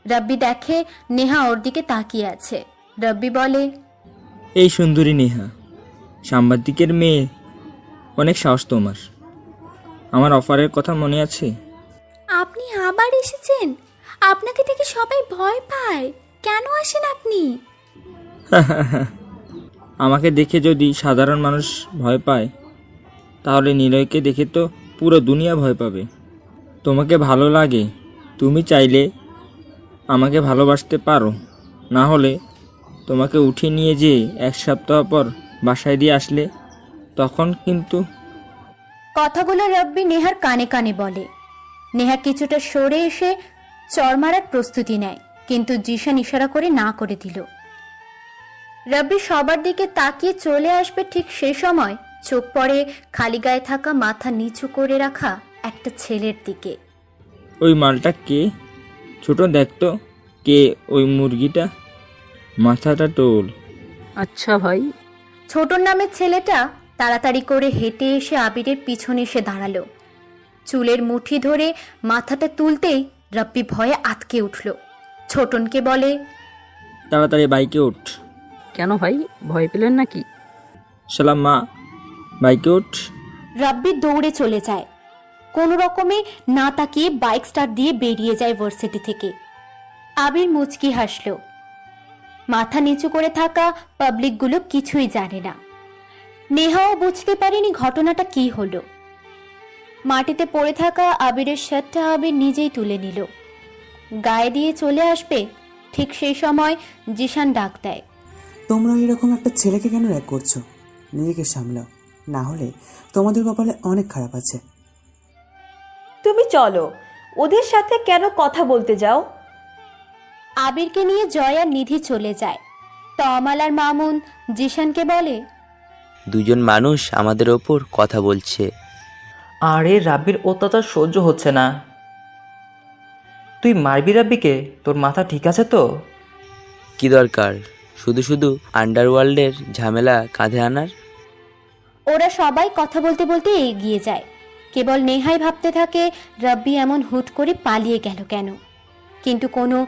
Speaker 1: রাব্বি দেখে নেহা ওর দিকে তাকিয়ে আছে। রাব্বি বলে,
Speaker 15: এই সুন্দরী নেহা, সাংবাদিকের মেয়ে, অনেক সাহস তোমার। আমার অফারের কথা মনে আছে?
Speaker 2: আপনি আবার এসেছেন? আপনাকে দেখে সবাই ভয় পায়, কেন আসেন আপনি?
Speaker 15: আমাকে দেখে যদি সাধারণ মানুষ ভয় পায়, তাহলে নিলয়কে দেখে তো পুরো দুনিয়া ভয় পাবে। তোমাকে ভালো লাগে, তুমি চাইলে আমাকে ভালোবাসতে পারো, না হলে তোমাকে উঠিয়ে নিয়ে যেয়ে 1 সপ্তাহ পর বাসায় দিয়ে আসলে তখন কিন্তু।
Speaker 1: কথাগুলো রাব্বি নেহার কানে কানে বলে। নেহা কিছুটা সরে এসে চড় মারার প্রস্তুতি নেয়, কিন্তু জিসান ইশারা করে না করে দিল। রাব্বি সবার দিকে তাকিয়ে চলে আসবে, ঠিক সেই সময় চোখ পড়ে খালি গায়ে থাকা মাথা নিচু করে রাখা একটা ছেলের দিকে।
Speaker 15: ওই মালটা কে? ছোট দেখতো কে ওই মুরগিটা, মাথাটা টোল।
Speaker 16: আচ্ছা ভাই।
Speaker 1: ছোটর নামের ছেলেটা তাড়াতাড়ি করে হেঁটে এসে আবিরের পিছনে এসে দাঁড়ালো। চুলের মুঠি ধরে মাথাটা তুলতেই রাব্বি ভয়ে আতকে উঠল। ছোটনকে বলে,
Speaker 15: তাড়াতাড়ি বাইকে ওঠ।
Speaker 16: কেন ভাই, ভয় পেলেন নাকি?
Speaker 15: শালা মা বাইকে ওঠ।
Speaker 1: রাব্বি দৌড়ে চলে যায়। কোনো রকমে না তাকিয়ে বাইক স্টার্ট দিয়ে বেরিয়ে যায় ভার্সিটি থেকে। আবির মুচকি হাসল। মাথা নিচু করে থাকা পাবলিকগুলো কিছুই জানে না। নেহাও বুঝতে পারেনি ঘটনাটা কি হলো। মাটিতে পড়ে থাকা আবিরের শার্টটা আবির নিজেই তুলে নিল। গায়ে দিয়ে চলে আসবে, ঠিক সেই সময় জিশান ডাক দেয়।
Speaker 14: তোমরা এরকম একটা ছেলেকে কেন র্যাগ করছো? নিজেকে সামলাও, না হলে তোমাদের কপালে অনেক খারাপ আছে।
Speaker 16: তুমি চলো, ওদের সাথে কেন কথা বলতে যাও?
Speaker 1: আবিরকে নিয়ে জয় আর নিধি চলে যায়। তমাল আর মামুন জিশানকে বলে,
Speaker 7: দুজন মানুষ আমাদের ওপর কথা বলছে।
Speaker 17: আরে রাব্বির অত্যাচার সহ্য হচ্ছে না। তুই মারবি রাব্বিকে? তোর মাথা ঠিক আছে তো?
Speaker 7: কি দরকার শুধু শুধু আন্ডারওয়ার্ল্ডের ঝামেলা কাঁধে আনার?
Speaker 1: ওরা সবাই কথা বলতে বলতে এগিয়ে যায়। কেবল নেহাই ভাবতে থাকে রাব্বি এমন হুট করে পালিয়ে গেল কেন, কিন্তু কোনো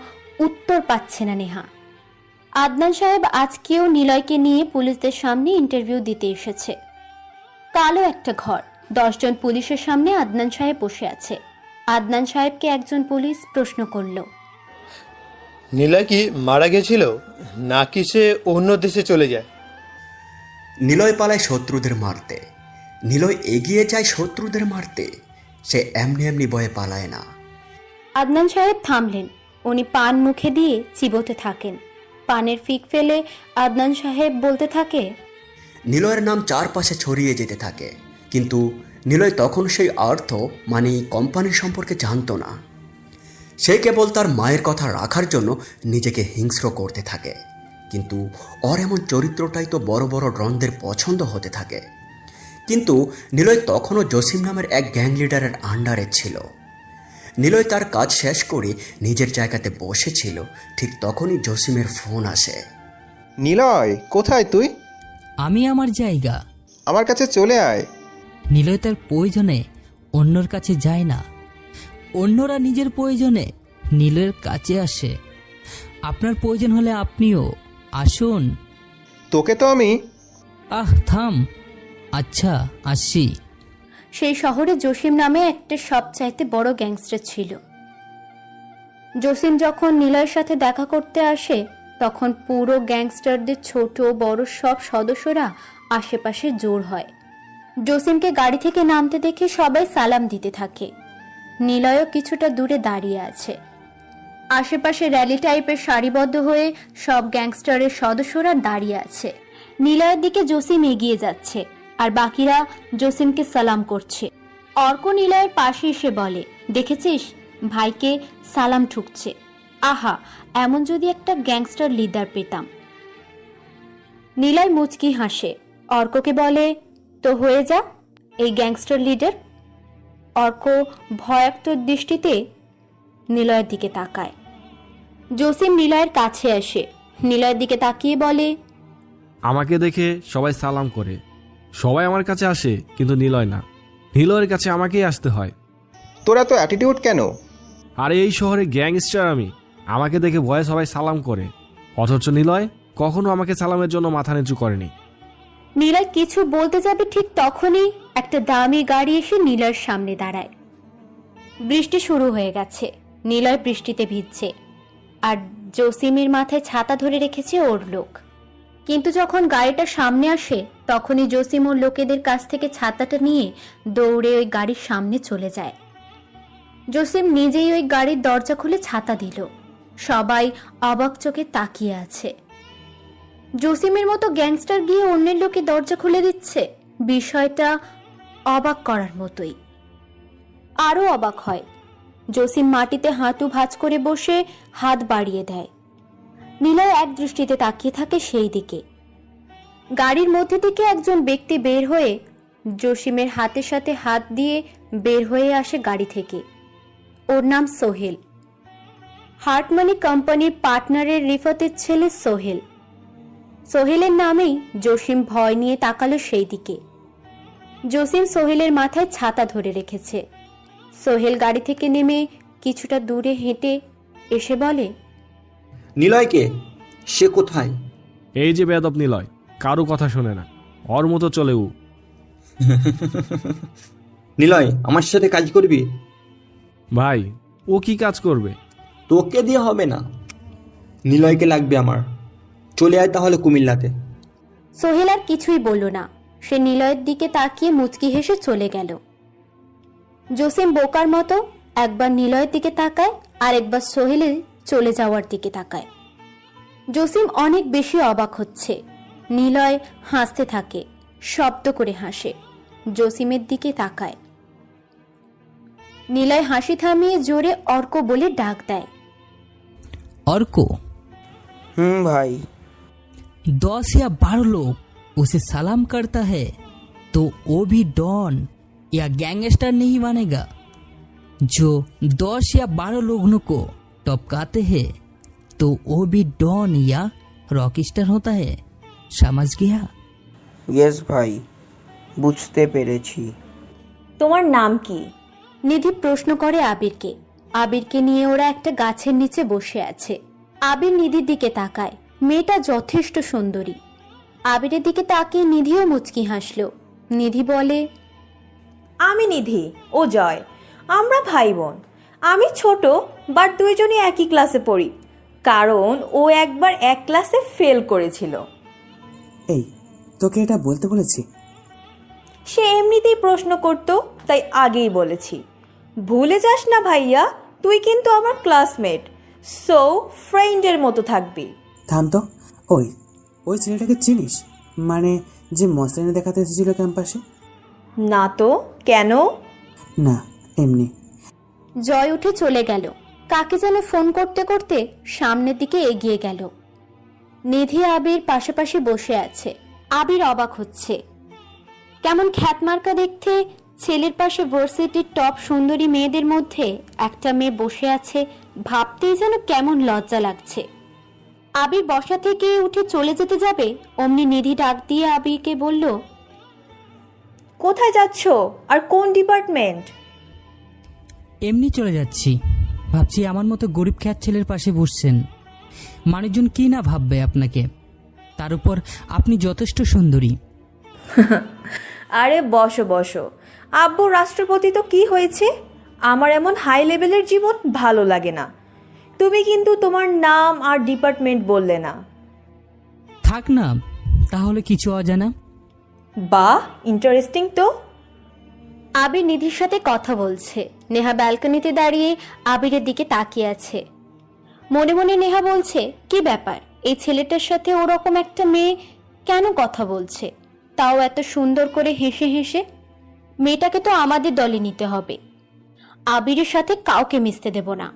Speaker 1: উত্তর পাচ্ছে না নেহা। আদনান সাহেব আজকেও নিলয়কে নিয়ে পুলিশদের সামনে ইন্টারভিউ দিতে এসেছে। কালো একটা ঘর, 10 জন পুলিশের সামনে আদনান সাহেব বসে আছে। আদনান সাহেবকে একজন পুলিশ প্রশ্ন করল,
Speaker 6: নিলয় কি মারা গেছিল নাকি সে অন্য দেশে চলে যায়?
Speaker 5: নিলয় পালায় শত্রুদের মারতে। নিলয় এগিয়ে যায় শত্রুদের মারতে। সে এমনি এমনি ভয়ে পালায় না।
Speaker 1: আদনান সাহেব থামলেন। উনি পান মুখে দিয়ে চিবোতে থাকেন। পানের ফিক ফেলে আদনান সাহেব বলতে থাকে,
Speaker 5: নিলয়ের নাম চারপাশে ছড়িয়ে যেতে থাকে, কিন্তু নিলয় তখন সেই অর্থ মানে কোম্পানির সম্পর্কে জানতো না। সে কেবল তার মায়ের কথা রাখার জন্য নিজেকে হিংস্র করতে থাকে। কিন্তু ওর এমন চরিত্রটাই তো বড় বড় ড্রনদের পছন্দ হতে থাকে। কিন্তু নিলয় তখনও জসিম নামের এক গ্যাং লিডারের আন্ডারে ছিল। নিলয় তার কাজ শেষ করে নিজের জায়গাতে বসেছিল, ঠিক তখনই জসিমের ফোন আসে।
Speaker 13: নিলয়, কোথায় তুই?
Speaker 3: আমি আমার জায়গা।
Speaker 13: আমার কাছে চলে আয়।
Speaker 3: নিলয় তার প্রয়োজনে অন্যর কাছে যায় না, অন্যরা নিজের প্রয়োজনে নিলয়ের কাছে আসে। আপনার প্রয়োজন হলে আপনিও আসুন।
Speaker 13: তোকে তো আমি...
Speaker 3: থাম। আচ্ছা, আসি।
Speaker 1: সেই শহরে জসিম নামে একটা সবচাইতে বড় গ্যাংস্টার ছিল। জসিম যখন নিলয়ের সাথে দেখা করতে আসে, তখন পুরো গ্যাংস্টারদের ছোট বড় সব সদস্যরা আশেপাশে জড়ো হয়। জসিমকে গাড়ি থেকে নামতে দেখে সবাই সালাম দিতে থাকে। নিলয়ও কিছুটা দূরে দাঁড়িয়ে আছে। আশেপাশে র্যালি টাইপের সারিবদ্ধ হয়ে সব গ্যাংস্টারের সদস্যরা দাঁড়িয়ে আছে। নিলয়ের দিকে জসিম এগিয়ে যাচ্ছে, আর বাকিরা জসিমকে সালাম করছে। অর্ক নিলয়ের পাশে এসে বলে, দেখেছিস ভাইকে সালাম ঠুকছে। আহা, এমন যদি একটা গ্যাংস্টার লিডার পেতাম। নিলয় মুচকি হাসে। অর্ককে বলে, তো হয়ে যা এই গ্যাংস্টার লিডার। অর্ক ভয়াক্ত দৃষ্টিতে নিলয়ের দিকে তাকায়। জসিম নিলয়ের কাছে আসে, নিলয়ের দিকে তাকিয়ে বলে,
Speaker 18: আমাকে দেখে সবাই সালাম করে, সবাই আমার কাছে আসে, কিন্তু নিলয় না। নিলয়ের কাছে আমাকেই আসতে হয়।
Speaker 13: তোরা তো অ্যাটিটিউড কেন?
Speaker 18: আরে এই শহরে গ্যাংস্টার আমি, আমাকে দেখে ভয়ে সবাই সালাম করে, অথচ নিলয় কখনো আমাকে সালামের জন্য মাথা নিচু করেনি।
Speaker 1: নিলয় কিছু বলতে যাবে, ঠিক তখনই একটা দামি গাড়ি এসে নিলয়ের সামনে দাঁড়ায়। বৃষ্টি শুরু হয়ে গেছে। নিলয় বৃষ্টিতে ভিজছে, আর জসিমের মাথায় ছাতা ধরে রেখেছে ওর লোক। কিন্তু যখন গাড়িটা সামনে আসে, তখনই জসিম ওর লোকেদের কাছ থেকে ছাতাটা নিয়ে দৌড়ে ওই গাড়ির সামনে চলে যায়। জসিম নিজেই ওই গাড়ির দরজা খুলে ছাতা দিল। সবাই অবাক চোখে তাকিয়ে আছে। জসিমের মতো গ্যাংস্টার গিয়ে অন্যের লোকে দরজা খুলে দিচ্ছে, বিষয়টা অবাক করার মতোই। আরো অবাক হয়, জসিম মাটিতে হাঁটু ভাঁজ করে বসে হাত বাড়িয়ে দেয়। নিলয় এক দৃষ্টিতে তাকিয়ে থাকে সেই দিকে। গাড়ির মধ্যে থেকে একজন ব্যক্তি বের হয়ে জসিমের হাতের সাথে হাত দিয়ে বের হয়ে আসে গাড়ি থেকে। ওর নাম সোহেল। হার্ট মানি কোম্পানির পার্টনারের রিফাতের ছেলে সোহেল। সোহেলের নামেই জসিম ভয় নিয়ে তাকালো সেই দিকে। জসিম সোহেলের মাথায় ছাতা ধরে রেখেছে। সোহেল গাড়ি থেকে নেমে কিছুটা দূরে হেঁটে এসে বলে,
Speaker 19: নিলয়কে? সে কোথায়?
Speaker 18: এই যে বেয়াদব নিলয়, কারো কথা শোনে না, ওর মতো চলে ও।
Speaker 19: নিলয়, আমার সাথে কাজ করবি?
Speaker 18: ভাই, ও কি কাজ করবে?
Speaker 19: তোকে দিয়ে হবে না, নিলয়কে লাগবে আমার। চলে আয় তাহলে কুমিল্লাতে।
Speaker 1: সোহেল আর কিছুই বলল না। সে নিলয়ের দিকে তাকিয়ে মুচকি হেসে চলে গেল। জসিম বোকার মতো একবার নিলয়ের দিকে তাকায় আর একবার সোহেলের চলে যাওয়ার দিকে তাকায়। জসিম অনেক বেশি অবাক হচ্ছে। নিলয় হাসতে থাকে, শব্দ করে হাসে। জসিমের দিকে তাকায়। নিলয় হাসি থামিয়ে জোরে অর্ক বলে ডাক দেয়।
Speaker 3: अर्क,
Speaker 17: भाई।
Speaker 3: 10 या 12 लोग उसे सलाम करता है तो वो भी डॉन या गैंगस्टर नहीं बनेगा। जो 10 या 12 लोगों को टपकाते हैं तो वो भी डॉन या रॉकस्टार होता है। समझ गया?
Speaker 17: यस भाई, বুঝতে পেরেছি।
Speaker 16: তোমার নাম কি?
Speaker 1: নিধি প্রশ্ন করে আবিরকে। আবিরকে নিয়ে ওরা একটা গাছের নিচে বসে আছে। আবির নিধির দিকে তাকায়। মেয়েটা যথেষ্ট সুন্দরী। আবিরের দিকে তাকিয়ে নিধিও মুচকি হাসলো। নিধি বলে,
Speaker 16: আমি নিধি, ও জয়। আমরা ভাই বোন। আমি ছোট, বাট দুইজনই একই ক্লাসে পড়ি, কারণ ও একবার এক ক্লাসে ফেল করেছিল।
Speaker 14: এই, তোকে এটা বলতে বলেছি?
Speaker 16: সে এমনিতেই প্রশ্ন করত, তাই আগেই বলেছি। ভুলে যাস না ভাইয়া, তুই কিন্তু আমার ক্লাসমেট, সো ফ্রেন্ডের মতো থাকবি।
Speaker 14: থাম তো। ওই ছেলেটাকে চিনিস? মানে যে মসলিনে দেখাতে এসেছিল ক্যাম্পাসে?
Speaker 16: না তো, কেন?
Speaker 14: না, এমনি।
Speaker 1: জয় উঠে চলে গেল। কাকে যেন ফোন করতে করতে সামনের দিকে এগিয়ে গেল। নিধি আবির পাশাপাশি বসে আছে। আবির অবাক হচ্ছে। কেমন খ্যাতমার্কা দেখতে ছেলের পাশে ভার্সিটির টপ সুন্দরী মেয়েদের মধ্যে একটা মেয়ে বসে আছে, ভাবতেই যেন কেমন লজ্জা লাগছে। আবির বসা থেকে উঠে চলে যেতে যাবে, অমনি নিধি ডাক দিয়ে আবিরকে বলল,
Speaker 16: কোথায় যাচ্ছ আর কোন ডিপার্টমেন্ট?
Speaker 3: এমনি চলে যাচ্ছি। ভাবছি আমার মতো গরিব খ্যাত ছেলের পাশে বসছেন, মানুষজন কি না ভাববে আপনাকে। তার উপর আপনি যথেষ্ট সুন্দরী।
Speaker 16: আরে বসো বসো। আব্বু রাষ্ট্রপতি তো কি হয়েছে? আমার এমন হাই লেভেলের জীবন ভালো লাগে না। তুমি কিন্তু তোমার নাম আর ডিপার্টমেন্ট বললে না।
Speaker 3: থাক না, তাহলে কিছু অজানা।
Speaker 16: বাহ, ইন্টারেস্টিং তো।
Speaker 1: আবির নিধির সাথে কথা বলছে। নেহা ব্যালকনিতে দাঁড়িয়ে আবিরের দিকে তাকিয়ে আছে। মনে মনে নেহা বলছে, কি ব্যাপার, এই ছেলেটার সাথে ওরকম একটা মেয়ে কেন কথা বলছে, তাও এত সুন্দর করে হেসে হেসে। মেয়েটাকে তো আমাদের দলে নিতে হবে। আবিরের সাথে কাউকে মিশতে দেব না।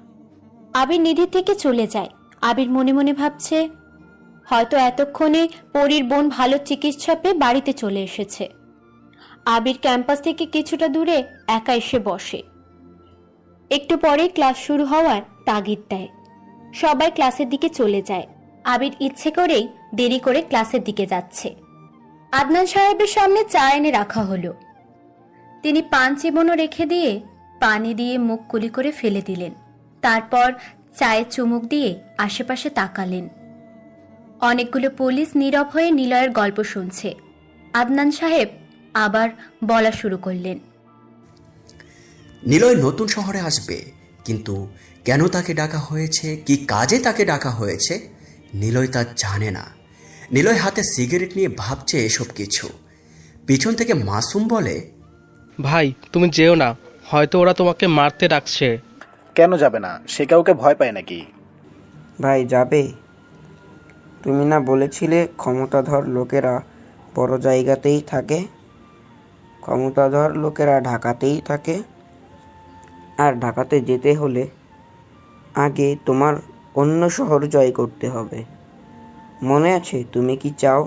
Speaker 1: আবির নিধি থেকে চলে যায়। আবির মনে মনে ভাবছে, হয়তো এতক্ষণে পরীর বোন ভালো চিকিৎসা পেয়ে বাড়িতে চলে এসেছে। আবির ক্যাম্পাস থেকে কিছুটা দূরে একা এসে বসে। একটু পরে ক্লাস শুরু হওয়ার তাগিদ দেয়। সবাই ক্লাসের দিকে চলে যায়। আবির ইচ্ছে করেই দেরি করে ক্লাসের দিকে যাচ্ছে। আদনান সাহেবের সামনে চা এনে রাখা হলো। তিনি পান চিবনও রেখে দিয়ে পানি দিয়ে মুখ কুলি করে ফেলে দিলেন। তারপর চায়ে চুমুক দিয়ে আশেপাশে তাকালেন। অনেকগুলো পুলিশ নীরব হয়ে নিলয়ের গল্প শুনছে। আদনান সাহেব আবার বলা শুরু করলেন,
Speaker 5: নিলয় নতুন শহরে আসবে, কিন্তু কেন তাকে ডাকা হয়েছে, কি কাজে তাকে ডাকা হয়েছে, নিলয় তা জানে না। নিলয় হাতে সিগারেট নিয়ে ভাবছে এসব কিছু। পিছন থেকে মাসুম বলে,
Speaker 20: ভাই তুমি যেও না, হয়তো ওরা তোমাকে মারতে ডাকছে।
Speaker 21: কেন যাবে না? সে কাউকে ভয় পায় নাকি?
Speaker 17: ভাই যাবে? তুমি না বলেছিলে ক্ষমতাধর লোকেরা বড় জায়গাতেই থাকে, ক্ষমতাধর লোকেরা ঢাকাতেই থাকে, আর ঢাকাতে যেতে হলে আগে তোমার অন্য শহর জয় করতে হবে। মনে আছে? তুমি কি চাও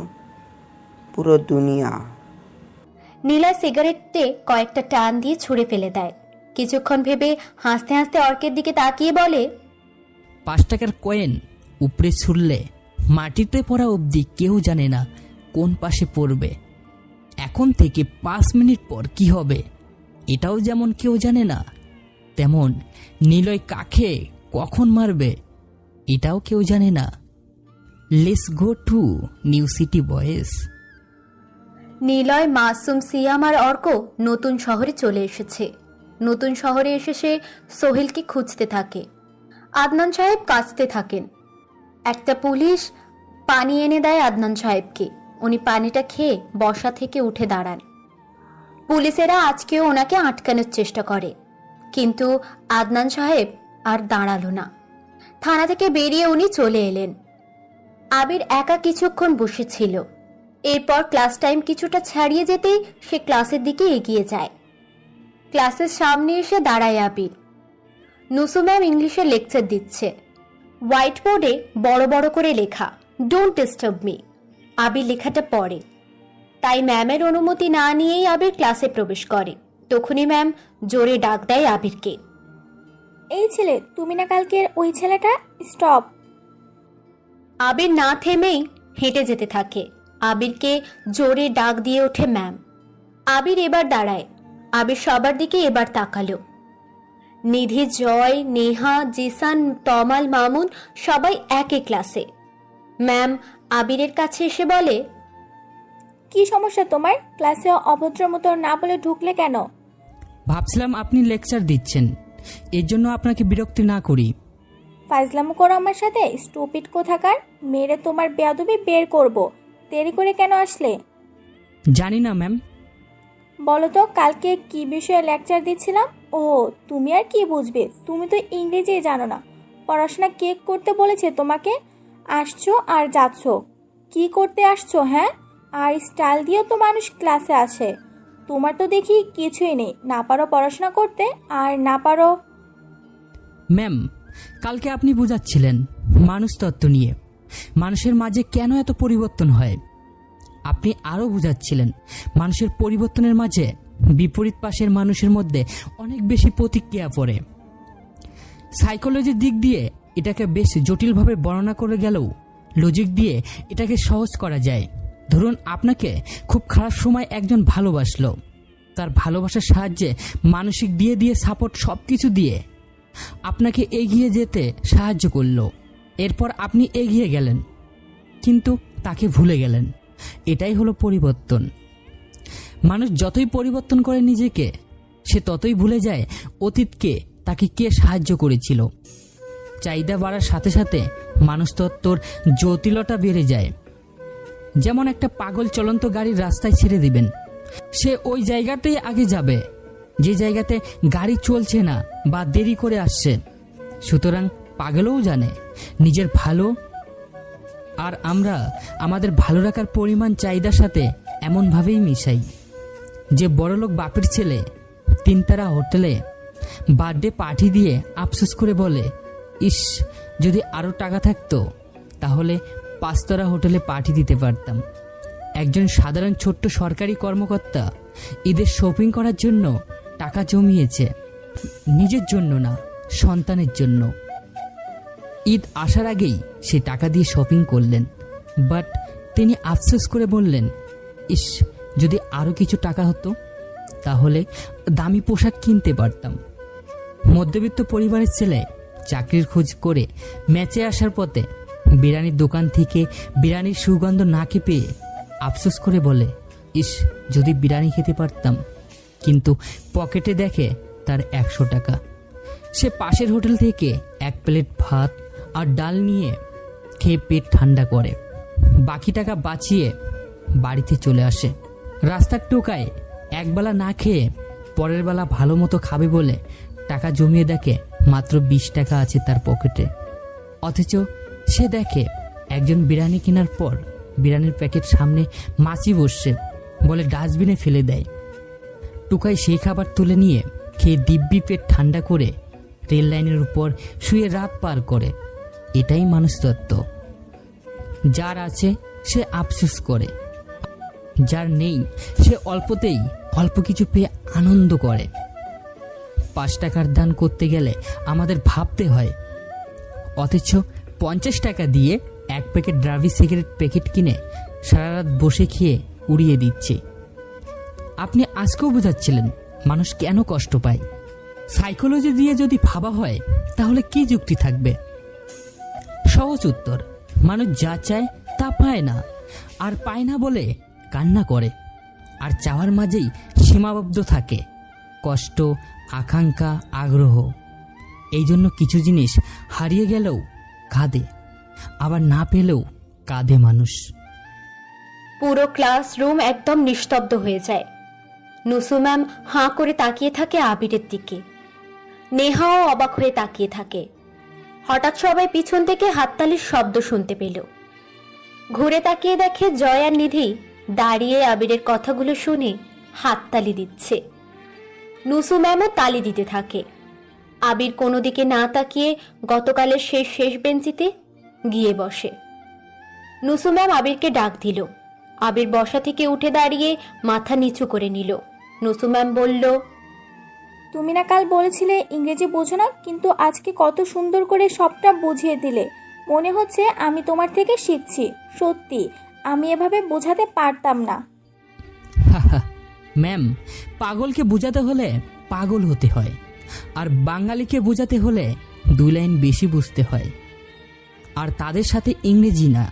Speaker 17: পুরো দুনিয়া?
Speaker 1: নীলা সিগারেটে কয়েকটা টান দিয়ে ছুঁড়ে ফেলে দেয়। কিছুক্ষণ ভেবে হাসতে হাসতে অর্কের দিকে তাকিয়ে বলে,
Speaker 3: 5 টাকার কয়েন উপরে ছুড়লে মাটিতে পড়া অবধি কেউ জানে না কোন পাশে পড়বে। এখন থেকে 5 মিনিট পর কি হবে এটাও যেমন কেউ জানে না, তেমন নিলয় কাকে কখন মারবে এটাও কেউ জানে না। Let's go to new city boys.
Speaker 1: Niloy, Masum, Siam আর অর্ক নতুন শহরে চলে এসেছে। নতুন শহরে এসে সে সোহেলকে খুঁজতে থাকে। আদনান সাহেব কাঁদতে থাকেন। একটা পুলিশ পানি এনে দেয় আদনান সাহেবকে। উনি পানিটা খেয়ে বসা থেকে উঠে দাঁড়ান। পুলিশেরা আজকেও ওনাকে আটকানোর চেষ্টা করে, কিন্তু আদনান সাহেব আর দাঁড়ালো না। থানা থেকে বেরিয়ে উনি চলে এলেন। আবির একা কিছুক্ষণ বসেছিল। এরপর ক্লাস টাইম কিছুটা ছাড়িয়ে যেতেই সে ক্লাসের দিকে এগিয়ে যায়। ক্লাসের সামনে এসে দাঁড়ায় আবির। নুসু ম্যাম ইংলিশে লেকচার দিচ্ছে। হোয়াইট বোর্ডে বড় বড় করে লেখা, ডোন্ট ডিস্টার্ব মি। আবির লেখাটা পড়ে। তাই ম্যামের অনুমতি না নিয়েই আবির ক্লাসে প্রবেশ করে। তখনই ম্যাম জোরে ডাক দেয় আবিরকে।
Speaker 10: এই ছেলে, তুমি না কালকের ওই ছেলেটা? স্টপ।
Speaker 1: আবির না থেমেই হেঁটে যেতে থাকে। আবিরকে জোরে ডাক দিয়ে ওঠে ম্যাম। আবির এবার দাঁড়ায়। আবির সবার দিকে এবার তাকালো। নিধি, জয়, নেহা, জিসান, তমাল, মামুন সবাই একই ক্লাসে। ম্যাম আবিরের কাছে এসে বলে,
Speaker 10: কি সমস্যা তোমার? ক্লাসে অভদ্র মতো না বলে ঢুকলে কেন?
Speaker 3: ভাবছিলাম আপনি লেকচার দিচ্ছেন, এর জন্য আপনাকে বিরক্তি না করি।
Speaker 10: ফাইজলামো করো আমার সাথে? স্টুপিড কোথাকার! মেরে তোমার বেয়াদবি বের করব। দেরি করে কেন আসলে?
Speaker 3: জানি না ম্যাম।
Speaker 10: বলো তো, কালকে কি বিষয়ে লেকচার দিচ্ছিলাম? ও, তুমি আর কি বুঝবে? তুমি তো ইংরেজি জানো না। পড়াশোনা কে করতে বলেছে তোমাকে? আসছো আর যাচ্ছ। কি করতে আসছো? হ্যাঁ, আর স্টাইল দিয়েও তো মানুষ ক্লাসে আসে। তোমার তো দেখি কিছুই নেই। না পারো পড়াশোনা করতে, আর না পারো।
Speaker 3: ম্যাম, কালকে আপনি বোঝাচ্ছিলেন মানুষ তত্ত্ব নিয়ে, মানুষের মাঝে কেন এত পরিবর্তন হয়। আপনি আরও বোঝাচ্ছিলেন মানুষের পরিবর্তনের মাঝে বিপরীত পাশের মানুষের মধ্যে অনেক বেশি প্রতিক্রিয়া পড়ে। সাইকোলজির দিক দিয়ে এটাকে বেশ জটিলভাবে বর্ণনা করে গেলেও লজিক দিয়ে এটাকে সহজ করা যায়। ধরুন, আপনাকে খুব খারাপ সময় একজন ভালোবাসলো। তার ভালোবাসার সাহায্যে মানসিক দিয়ে সাপোর্ট সব কিছু দিয়ে আপনাকে এগিয়ে যেতে সাহায্য করলো। এরপর আপনি এগিয়ে গেলেন, কিন্তু তাকে ভুলে গেলেন। এটাই হলো পরিবর্তন। মানুষ যতই পরিবর্তন করে নিজেকে, সে ততই ভুলে যায় অতীতকে, তাকে কে সাহায্য করেছিল। চাহিদা বাড়ার সাথে সাথে মানুষতত্ত্বর জটিলতা বেড়ে যায়। যেমন একটা পাগল চলন্ত গাড়ির রাস্তায় ছেড়ে দিবেন, সে ওই জায়গাতেই আগে যাবে যে জায়গাতে গাড়ি চলছে না বা দেরি করে আসছে। সুতরাং পাগলও জানে নিজের ভালো, আর আমরা আমাদের ভালো রাখার পরিমাণ চাহিদার সাথে এমনভাবেই মিশাই যে বড়লোক বাপের ছেলে 3 তারা হোটেলে বার্থডে পার্টি দিয়ে আফসোস করে বলে, ইস, যদি আরও টাকা থাকতো তাহলে 5 তারা হোটেলে পার্টি দিতে পারতাম। একজন সাধারণ ছোট্ট সরকারি কর্মকর্তা ঈদের শপিং করার জন্য টাকা জমিয়েছে, নিজের জন্য না, সন্তানের জন্য। ঈদ আসার আগেই সে টাকা দিয়ে শপিং করলেন, বাট তিনি আফসোস করে বললেন, ইস, যদি আরও কিছু টাকা হতো তাহলে দামি পোশাক কিনতে পারতাম। মধ্যবিত্ত পরিবারের ছেলে চাকরির খোঁজ করে ম্যাচে আসার পথে বিরিয়ানির দোকান থেকে বিরিয়ানির সুগন্ধ নাকে পেয়ে আফসোস করে বলে, ইস, যদি বিরিয়ানি খেতে পারতাম। কিন্তু পকেটে দেখে তার 100 টাকা। সে পাশের হোটেল থেকে 1 প্লেট ভাত আর ডাল নিয়ে খেয়ে পেট ঠান্ডা করে বাকি টাকা বাঁচিয়ে বাড়িতে চলে আসে। রাস্তার টোকায় একবেলা না খেয়ে পরের বেলা ভালো মতো খাবে বলে টাকা জমিয়ে দেখে মাত্র 20 টাকা আছে তার পকেটে। অথচ সে দেখে একজন বিরিয়ানি কেনার পর বিরিয়ানির প্যাকেট সামনে মাছি বসছে, বলে ডাস্টবিনে ফেলে দেয়। টুকাই সেই খাবার তুলে নিয়ে খেয়ে দিব্যি পেট ঠান্ডা করে রেল লাইনের উপর শুয়ে রাত পার করে। এটাই মানুষতত্ত্ব। যার আছে সে আফসোস করে, যার নেই সে অল্পতেই অল্প কিছু পেয়ে আনন্দ করে। 5 টাকার দান করতে গেলে আমাদের ভাবতে হয়, অথচ 50 টাকা দিয়ে 1 প্যাকেট ড্রাভি সিগারেট প্যাকেট কিনে সারা রাত বসে খেয়ে উড়িয়ে দিচ্ছে। আপনি আজকেও বোঝাচ্ছিলেন মানুষ কেন কষ্ট পায়। সাইকোলজি দিয়ে যদি ভাবা হয় তাহলে কি যুক্তি থাকবে? সহজ উত্তর, মানুষ যা চায় তা পায় না, আর পায় না বলে কান্না করে। আর চাওয়ার মাঝেই সীমাবদ্ধ থাকে কষ্ট, আকাঙ্ক্ষা, আগ্রহ। এই জন্য কিছু জিনিস হারিয়ে গেলেও কাঁদে, আবার না পেলেও কাঁদে মানুষ।
Speaker 1: পুরো ক্লাসরুম একদম নিস্তব্ধ হয়ে যায়। নুসু ম্যাম হাঁ করে তাকিয়ে থাকে আবিরের দিকে। নেহাও অবাক হয়ে তাকিয়ে থাকে। হঠাৎ সবাই পিছন থেকে হাততালির শব্দ শুনতে পেল। ঘুরে তাকিয়ে দেখে জয় আর নিধি দাঁড়িয়ে আবিরের কথাগুলো শুনে হাততালি দিচ্ছে। নুসু ম্যামও তালি দিতে থাকে। আবির কোনো দিকে না তাকিয়ে গতকালের শেষ বেঞ্চিতে গিয়ে বসে। নুসু ম্যাম আবিরকে ডাক দিল। আবির বসা থেকে উঠে দাঁড়িয়ে মাথা নিচু করে নিল। নুসু ম্যাম বলল,
Speaker 2: তুমি না কাল বলেছিলে ইংরেজি বোঝো না, কিন্তু আজকে কত সুন্দর করে সবটা বুঝিয়ে দিলে। মনে হচ্ছে আমি তোমার থেকে শিখছি। সত্যি আমি এভাবে বোঝাতে পারতাম না।
Speaker 3: ম্যাম, পাগলকে বোঝাতে হলে পাগল হতে হয়, আর বাঙালিকে বোঝাতে হলে 2 লাইন বেশি বুঝতে হয়। আর তাদের সাথে ইংরেজি না,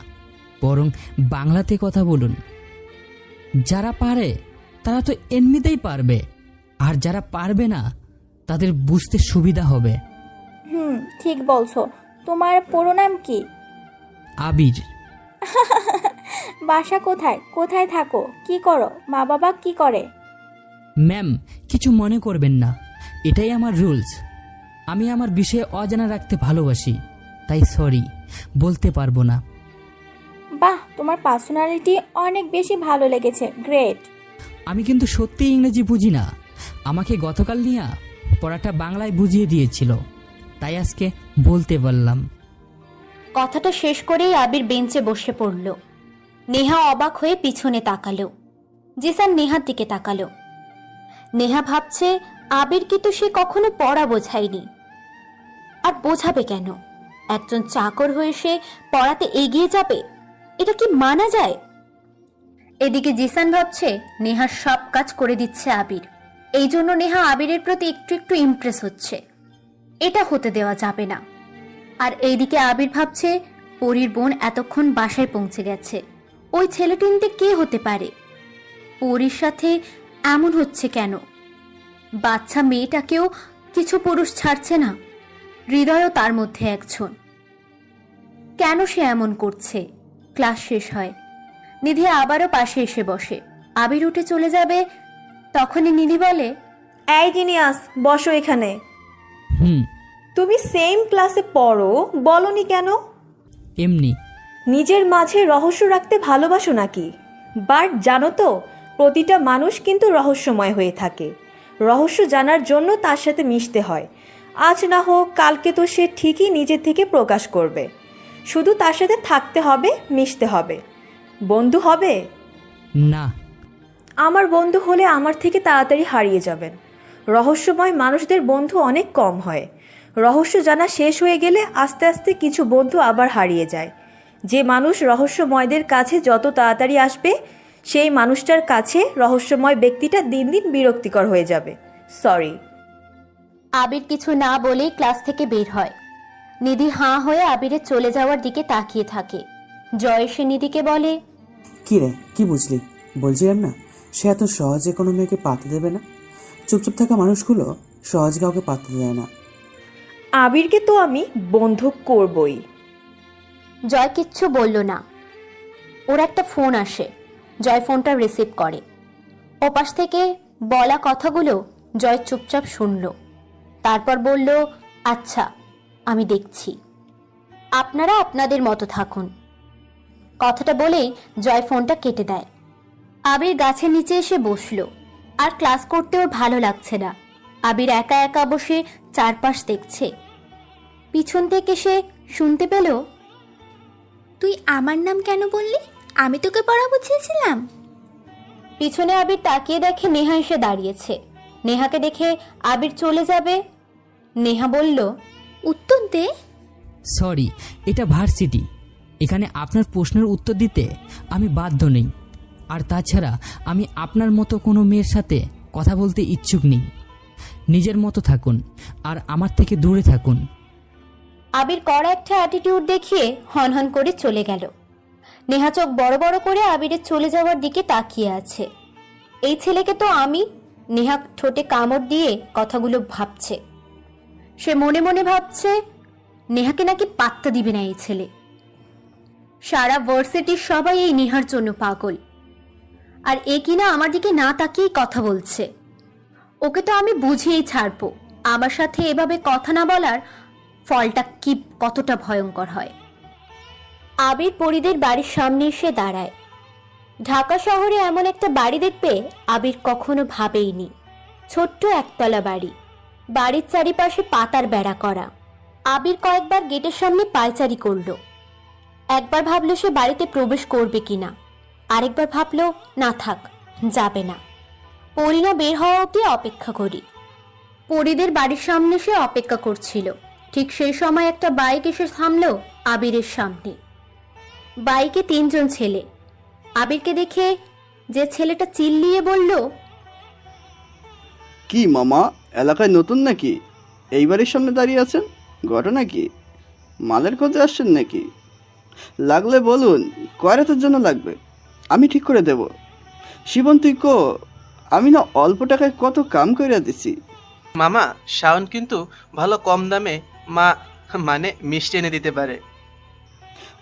Speaker 3: বরং বাংলাতে কথা বলুন। যারা পারে তারা তো এমনিতেই পারবে, আর যারা পারবে না তাদের বুঝতে সুবিধা হবে।
Speaker 2: ঠিক বলছো। তোমার পুরো নাম কি?
Speaker 3: আবির।
Speaker 2: বাসা কোথায়? কোথায় থাকো? কি করো? মা বাবা কি করে?
Speaker 3: ম্যাম, কিছু মনে করবেন না, এটাই আমার রুলস। আমি আমার বিষয়ে অজানা রাখতে ভালোবাসি, তাই সরি, বলতে পারবো না।
Speaker 2: বাহ, তোমার পার্সোনালিটি অনেক বেশি ভালো লেগেছে। গ্রেট।
Speaker 3: আমি কিন্তু সত্যি ইংরেজি বুঝি না। আমাকে গতকাল নিয়ে পড়াটা বাংলায় বুঝিয়ে দিয়েছিল, তাই আজকে বলতে পারলাম।
Speaker 1: কথাটা শেষ করেই আবির বেঞ্চে বসে পড়ল। নেহা অবাক হয়ে পিছনে তাকালো। জিসান নেহার দিকে তাকালো। নেহা ভাবছে আবিরকে তো সে কখনো পড়া বোঝায়নি, আর বোঝাবে কেন? একজন চাকর হয়ে সে পড়াতে এগিয়ে যাবে, এটা কি মানা যায়? এদিকে জিসান ভাবছে নেহার সব কাজ করে দিচ্ছে আবির, এই জন্য নেহা আবিরের প্রতি একটু একটু ইমপ্রেস হচ্ছে। এটা হতে দেওয়া যাবে না। আর এইদিকে আবির ভাবছে পরীর বোন এতক্ষণ বাসায় পৌঁছে গেছে, ওই ছেলেটিনতে কে হতে পারে? পরীর সাথে এমন হচ্ছে কেন? বাচ্চা মেয়েটাকেও কিছু পুরুষ ছাড়ছে না, হৃদয়ও তার মধ্যে একজন। কেন সে এমন করছে? ক্লাস শেষ হয়, নিধি আবারও পাশে এসে বসে। আবির উঠে চলে যাবে, তখনই নিধি বলে,
Speaker 16: এই জিনিয়াস, বসো এখানে। তুমি সেম ক্লাসে পড়ো, বলনি কেন?
Speaker 3: এমনি।
Speaker 16: নিজের মাঝে রহস্য রাখতে ভালোবাসো নাকি? বাট জানো তো, প্রতিটা মানুষ কিন্তু রহস্যময় হয়ে থাকে। রহস্য জানার জন্য তার সাথে মিশতে হয়। আজ না হোক কালকে তো সে ঠিকই নিজে থেকে প্রকাশ করবে। শুধু তার সাথে থাকতে হবে, মিশতে হবে। বন্ধু হবে
Speaker 3: না।
Speaker 16: আমার বন্ধু হলে আমার থেকে তাড়াতাড়ি হারিয়ে যাবেন। রহস্যময় মানুষদের বন্ধু অনেক কম হয়। রহস্য জানা শেষ হয়ে গেলে আস্তে আস্তে কিছু বন্ধু আবার হারিয়ে যায়। যে মানুষ রহস্যময়দের কাছে যত তাড়াতাড়ি আসবে, সেই মানুষটার কাছে রহস্যময় ব্যক্তিটা দিন দিন বিরক্তিকর হয়ে যাবে। সরি।
Speaker 1: আবির কিছু না বলেই ক্লাস থেকে বের হয়। নিধি হাঁ হয়ে আবিরের চলে যাওয়ার দিকে তাকিয়ে থাকে। জয় এসে নিধিকে বলে,
Speaker 14: কি রে, কি বুঝলি? বলছিলাম না, সে এত সহজে কোনো মেয়েকে পাত্তা দেবে না। চুপচাপ থাকা মানুষগুলো সহজ কাউকে পাত্তা দেয় না।
Speaker 16: আবিরকে তো আমি বন্ধু করবই।
Speaker 1: জয় কিচ্ছু বলল না। ওর একটা ফোন আসে। জয় ফোনটা রিসিভ করে। ওপাশ থেকে বলা কথাগুলো জয় চুপচাপ শুনল। তারপর বলল, আচ্ছা, আমি দেখছি, আপনারা আপনাদের মতো থাকুন। কথাটা বলেই জয় ফোনটা কেটে দেয়। আবির গাছের নিচে এসে বসলো। আর ক্লাস করতে ওর ভালো লাগছে না। আবির একা একা বসে চারপাশ দেখছে। পিছন থেকে সে শুনতে পেল,
Speaker 2: তুই আমার নাম কেন বললি? আমি তোকে পড়া বুঝিয়েছিলাম।
Speaker 1: পিছনে আবির তাকিয়ে দেখে নেহা এসে দাঁড়িয়েছে। নেহাকে দেখে আবির চলে যাবে। নেহা বলল,
Speaker 2: উত্তর দে।
Speaker 3: সরি, এটা ভার্সিটি, এখানে আপনার প্রশ্নের উত্তর দিতে আমি বাধ্য নেই। আর তাছাড়া আমি আপনার মতো কোনো মেয়ের সাথে কথা বলতে ইচ্ছুক নেই। নিজের মতো থাকুন আর আমার থেকে দূরে থাকুন।
Speaker 1: আবির কড়া একটা অ্যাটিটিউড দেখিয়ে হনহন করে চলে গেল। নেহা চোখ বড় বড় করে আবিরের চলে যাওয়ার দিকে তাকিয়ে আছে। এই ছেলেকে তো আমি। নেহা ঠোঁটে কামড় দিয়ে কথাগুলো ভাবছে। সে মনে মনে ভাবছে নেহাকে নাকি পাত্তা দিবে না এই ছেলে। সারা ভার্সিটির সবাই এই নেহার জন্য পাগল, আর এ কিনা আমার দিকে না তাকিয়েই কথা বলছে। ওকে তো আমি বুঝিয়েই ছাড়বো আমার সাথে এভাবে কথা না বলার ফলটা কি কতটা ভয়ঙ্কর হয়। আবির পরিদের বাড়ির সামনে এসে দাঁড়ায়। ঢাকা শহরে এমন একটা বাড়ি দেখবে আবির কখনো ভাবেইনি। ছোট্ট একতলা বাড়ি, বাড়ির চারিপাশে পাতার বেড়া করা। আবির কয়েকবার গেটের সামনে পায়চারি করলো। একবার ভাবলো সে বাড়িতে প্রবেশ করবে কিনা, আরেকবার ভাবলো না থাক, যাবে না, পরিনা বের হওয়া অবধি অপেক্ষা করি। পরিদের বাড়ির সামনে সে অপেক্ষা করছিল। ঠিক সেই সময় একটা বাইক এসে থামলো আবিরের সামনে। বাইকে 3 জন ছেলে। আবিরকে দেখে যে ছেলেটা চিল্লিয়ে বলল,
Speaker 9: কি মামা, এলাকায় নতুন নাকি? এই বাড়ির সামনে দাঁড়িয়ে আছেন, ঘটনা কি? মালের খোঁজে আসছেন নাকি? লাগলে বলুন, কয় রাতের জন্য লাগবে, আমি ঠিক করে দেব। শিবন তুই কো, আমি না অল্প টাকায় কত কাম কইরা দিছি।
Speaker 20: মামা, শাওন কিন্তু ভালো কম দামে মানে মিষ্টি এনে দিতে পারে।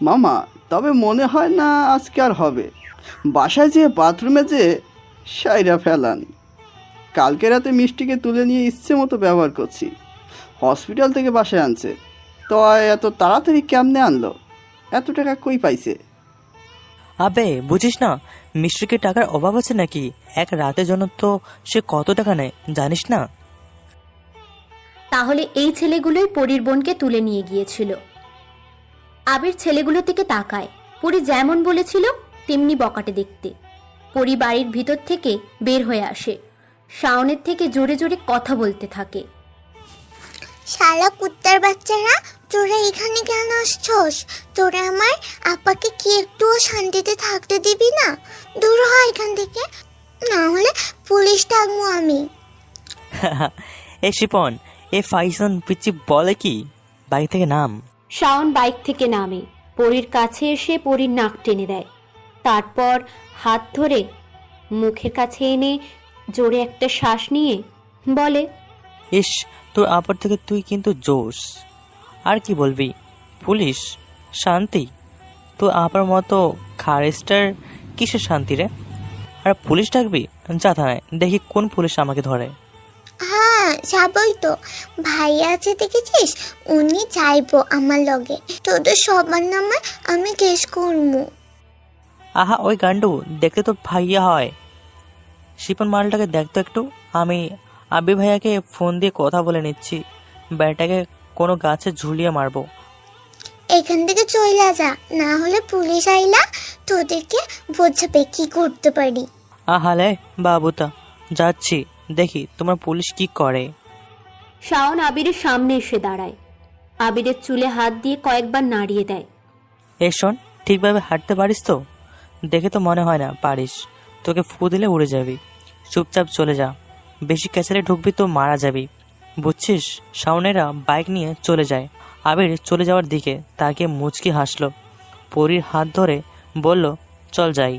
Speaker 9: মামা, তবে মনে হয় না আজকে আর হবে। বাসায় যেয়ে বাথরুমে যেয়ে সাইরা ফেলান। কালকে রাতে মিষ্টিকে তুলে নিয়ে ইচ্ছে মতো ব্যবহার করছি। হসপিটাল থেকে বাসায় আনছে, তো এত তাড়াতাড়ি কেমনে আনলো? এত টাকা কই পাইছে?
Speaker 22: আবে বুঝিস না, মিষ্টিকে টাকার অভাব আছে নাকি? এক রাতের জন্য তো সে কত টাকা নেয় জানিস না?
Speaker 1: তাহলে এই ছেলেগুলোই পরীর বোনকে তুলে নিয়ে গিয়েছিল। আবির ছেলেগুলোর দিকে তাকায়। পরী যেমন বলেছিল তেমনি বকাটে দেখতে। পরী বাড়ির ভিতর থেকে বের হয়ে আসে, শাওনের থেকে জোরে জোরে কথা বলতে থাকে।
Speaker 10: শালা কুত্তার বাচ্চারা, তোরা এখানে কেন আসছস? তোরা আমার আপাকে কি একটুও শান্তিতে থাকতে দিবি না? দূর হ এখান থেকে, না হলে পুলিশ ডাকবো আমি।
Speaker 22: এ শিপন, এ ফাইসন পিচ্ছি বলে কি? বাইক থেকে নাম।
Speaker 1: শাওন বাইক থেকে নামে, পরীর কাছে এসে পরীর নাক টেনে দেয়। তারপর হাত ধরে মুখের কাছে এনে জোরে একটা শ্বাস নিয়ে বলে,
Speaker 22: ইস, তোর আপার থেকে তুই কিন্তু জোশ। আর কি বলবি, পুলিশ শান্তি? তোর আপার মতো খারেস্টার কিসের শান্তি রে? আর পুলিশ ডাকবি? যা থানায়, দেখি কোন পুলিশ আমাকে ধরে।
Speaker 10: হ্যাঁ যাবই তো, ভাইয়া আছে দেখেছিস, উনি চাইবো আমার লগে। তোদের সবার নামে আমি কেস করবো।
Speaker 22: আহা ওই গান্ডু, দেখতে তো ভাইয়া হয়। শিপন মালটাকে দেখতো একটু। আমি আবি ভাইয়াকে ফোন দিয়ে কথা বলে নিচ্ছি, ব্যাটাকে কোনো গাছে ঝুলিয়ে মারবো।
Speaker 10: এখান থেকে চলে যা, না হলে পুলিশ আইলা তোদেরকে বোঝাবে কি করতে পারি।
Speaker 22: আহালে বাবুতা, যাচ্ছি, দেখি তোমার পুলিশ কি করে।
Speaker 1: শাওন আবিরের সামনে এসে দাঁড়ায়। আবিরের চুলে হাত দিয়ে কয়েকবার নাড়িয়ে দেয়।
Speaker 22: এ শোন, ঠিকভাবে হাঁটতে পারিস তো? দেখে তো মনে হয় না পারিস। তোকে ফু দিলে উড়ে যাবি। চুপচাপ চলে যা, বেশি ক্যাচারে ঢুকবি তো মারা যাবি, বুঝছিস? শাওনেরা বাইক নিয়ে চলে যায়। আবির চলে যাওয়ার দিকে তাকিয়ে মুচকি হাসলো। পরীর হাত ধরে বলল, চল যাই।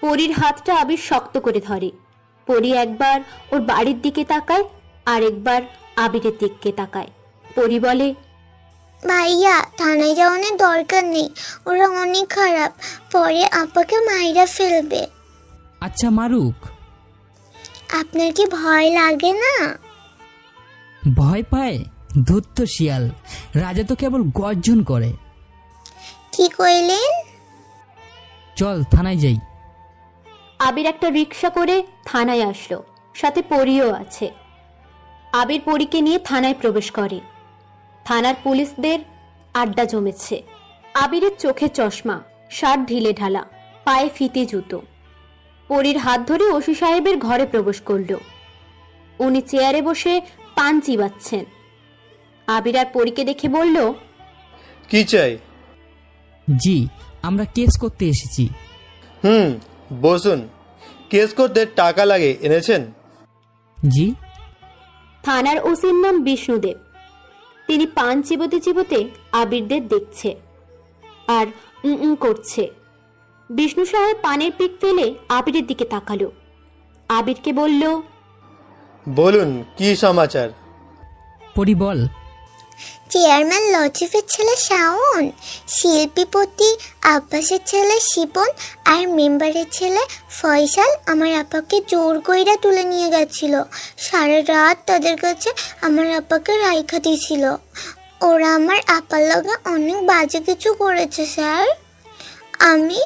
Speaker 1: পরীর হাতটা আবির শক্ত করে ধরে। পরী একবার ওর বাড়ির দিকে তাকায়, আর একবার আবিরের দিকে তাকায়। পরী বলে,
Speaker 10: ভাইয়া থানায় যাওয়ানোর দরকার নেই, ওরা অনেক খারাপ, পরে আপাকে মাইরা ফেলবে।
Speaker 3: আচ্ছা মারুক।
Speaker 10: আপনার কি ভয় লাগে না?
Speaker 3: ভয় পায়? ধূর্ত শিয়াল, রাজা তো কেবল গর্জন করে।
Speaker 10: কি কইলেন?
Speaker 3: চল থানায় যাই।
Speaker 1: আবির একটা রিক্সা করে থানায় আসলো, সাথে পরীও আছে। আবির পরীকে নিয়ে থানায় প্রবেশ করে। থানার পুলিশদের আড্ডা জমেছে। আবিরের চোখে চশমা, শার্ট ঢিলে ঢালা, পায়ে ফিতে জুতো। পরীর হাত ধরে ওসি সাহেবের ঘরে প্রবেশ করল। উনি চেয়ারে বসে পান চিবাচ্ছেন। আবির আর পরীকে দেখে বলল,
Speaker 6: কি চাই?
Speaker 3: জি, আমরা কেস করতে এসেছি।
Speaker 6: বসুন। কেস করতে টাকা লাগে, এনেছেন?
Speaker 3: জি।
Speaker 1: থানার ওসির নাম বিষ্ণুদেব। তিনি পান চিবোতে চিবোতে আবিরদের দেখছে আর করছে। বিষ্ণু সাহেব পানের পিক ফেলে আবিরের দিকে তাকালো। আবিরকে বলল,
Speaker 6: বলুন কি সমাচার?
Speaker 3: পরি বল।
Speaker 10: চেয়ারম্যান লতিফের ছেলে শাওন, শিল্পীপতি আব্বাসের ছেলে শিপন আর মেম্বারের ছেলে ফয়সাল আমার আপাকে জোর কইরা তুলে নিয়ে গেছিল। সারা রাত তাদের কাছে আমার আপাকে রাইখা দিয়েছিল। ওরা আমার আপার লগে অনেক বাজে কিছু করেছে স্যার। আমি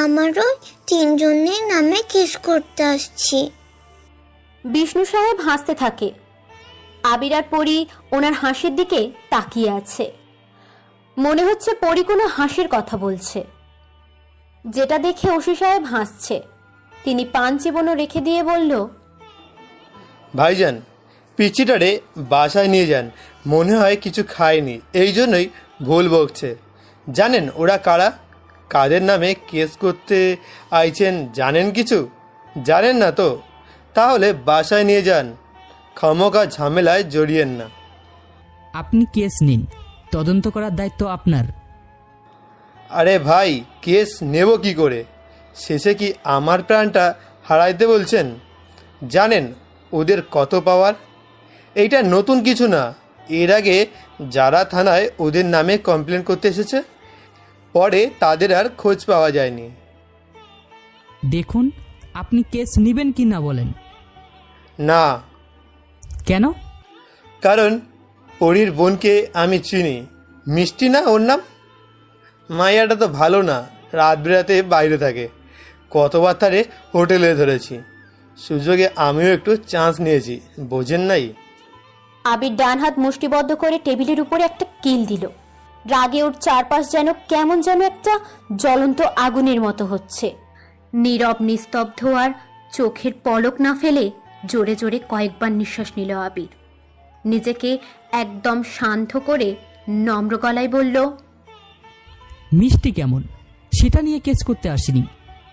Speaker 10: আমারও 3 জনের নামে কেস করতে আসছি।
Speaker 1: বিষ্ণু সাহেব হাসতে থাকে। আবির আর পরি ওনার হাসির দিকে তাকিয়ে আছে। মনে হচ্ছে পরি কোনো হাসির কথা বলছে, যেটা দেখে ওসি সাহেব হাসছে। তিনি পান চিবনও রেখে দিয়ে বলল,
Speaker 6: ভাইজান, পিচিটারে বাসায় নিয়ে যান, মনে হয় কিছু খায়নি, এই জন্যই ভুল বকছে। জানেন ওরা কারা, কাদের নামে কেস করতে আইছেন জানেন কিছু? জানেন না তো? তাহলে বাসায় নিয়ে যান, খামোকা ঝামেলায় জড়িয়েন না।
Speaker 3: আপনি কেস নিন, তদন্ত করার দায়িত্ব আপনার।
Speaker 6: আরে ভাই, কেস নেব কি করে? শেষে কি আমার প্রাণটা হারাইতে বলছেন? জানেন ওদের কত পাওয়ার? এইটা নতুন কিছু না। এর আগে যারা থানায় ওদের নামে কমপ্লেন করতে এসেছে, পরে তাদের আর খোঁজ পাওয়া যায়নি।
Speaker 3: দেখুন, আপনি কেস নেবেন কি না বলেন।
Speaker 6: না।
Speaker 3: কেন?
Speaker 6: কারণ পরীর বোনকে আমি চিনি। মিষ্টি না ওর নাম? মাইয়াটা তো ভালো না, রাত বেরাতে বাইরে থাকে। কতবার তারে হোটেলে ধরেছি, সুযোগে আমিও একটু চান্স নিয়েছি, বোঝেন নাই?
Speaker 1: আবির ডান হাত মুষ্টিবদ্ধ করে টেবিলের উপরে একটা কিল দিল। রাগে ওর চারপাশ যেন কেমন যেন একটা জ্বলন্ত আগুনের মতো হচ্ছে। নীরব নিস্তব্ধ আর চোখের পলক না ফেলে জোরে জোরে কয়েকবার নিঃশ্বাস নিল আবির। নিজেকে একদম শান্ত করে নম্র গলায় বলল,
Speaker 3: মিষ্টি কেমন সেটা নিয়ে কেস করতে আসিনি।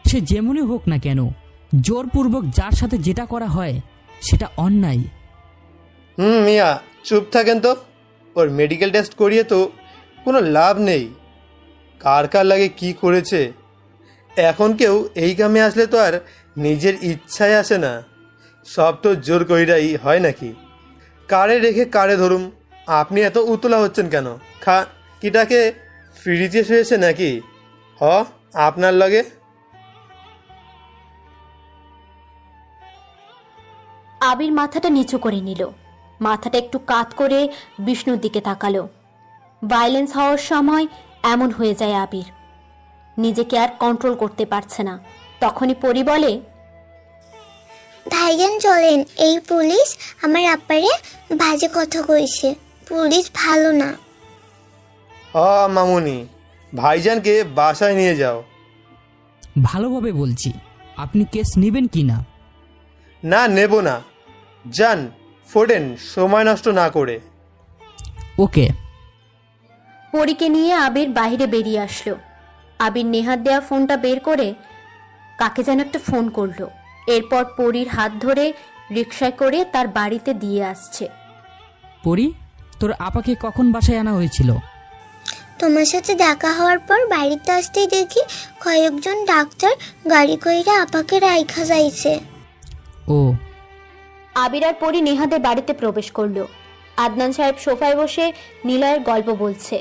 Speaker 3: সে যেমনই হোক না কেন, জোরপূর্বক যার সাথে যেটা করা হয় সেটা অন্যায়।
Speaker 6: মিয়া চুপ থাকেন তো। ওর মেডিকেল টেস্ট করিয়ে তো কোনো লাভ নেই। কার কার লাগে কি করেছে। এখন কেউ এই কামে আসলে তো আর নিজের ইচ্ছায় আসে না, সব তো জোর কইরাই হয় নাকি? কারে রেখে কারে ধরুম? আপনি এত উতলা হচ্ছেন কেন? কিটাকে ফ্রিজে শুয়েছে নাকি? আপনার লগে?
Speaker 1: আবির মাথাটা নিচু করে নিল, মাথাটা একটু কাত করে বিষ্ণুর দিকে তাকালো। ভায়োলেন্স হওয়ার সময় এমন হয়ে যায় আবির, নিজেকে আর কন্ট্রোল করতে পারছে না। তখনই পরি বলে,
Speaker 10: ভাইজান চলেন, এই পুলিশ আমার আপারে বাজে কথা কইছে। পুলিশ ভালো না।
Speaker 6: মামুনি, ভাইজানকে বাসায় নিয়ে যাও।
Speaker 3: ভালোভাবে বলছি, আপনি কেস নেবেন কি না?
Speaker 6: না, নেব না। যান, ফোড়েন, সময় নষ্ট না করে।
Speaker 3: ওকে।
Speaker 1: পরীকে নিয়ে আবির বাইরে বেরিয়ে আসলো। আবির নেহাত দেয়া ফোনটা বের করে কাকে যেন একটা ফোন করলো। এরপর পরীর হাত ধরে রিকশায় করে তার বাড়িতে দিয়ে আসছে।
Speaker 3: পরি, তোর আপাকে কখন বাসায় আনা হয়েছিল?
Speaker 10: তোমার সাথে দেখা হওয়ার পর বাড়িতে আসতেই দেখি কয়েকজন ডাক্তার গাড়ি কইরা আপাকে রাইখা যাইছে।
Speaker 3: ও।
Speaker 1: আবির আর পরি নেহাদের বাড়িতে প্রবেশ করলো। আদনান সাহেব সোফায় বসে নিলয়ের গল্প বলছে।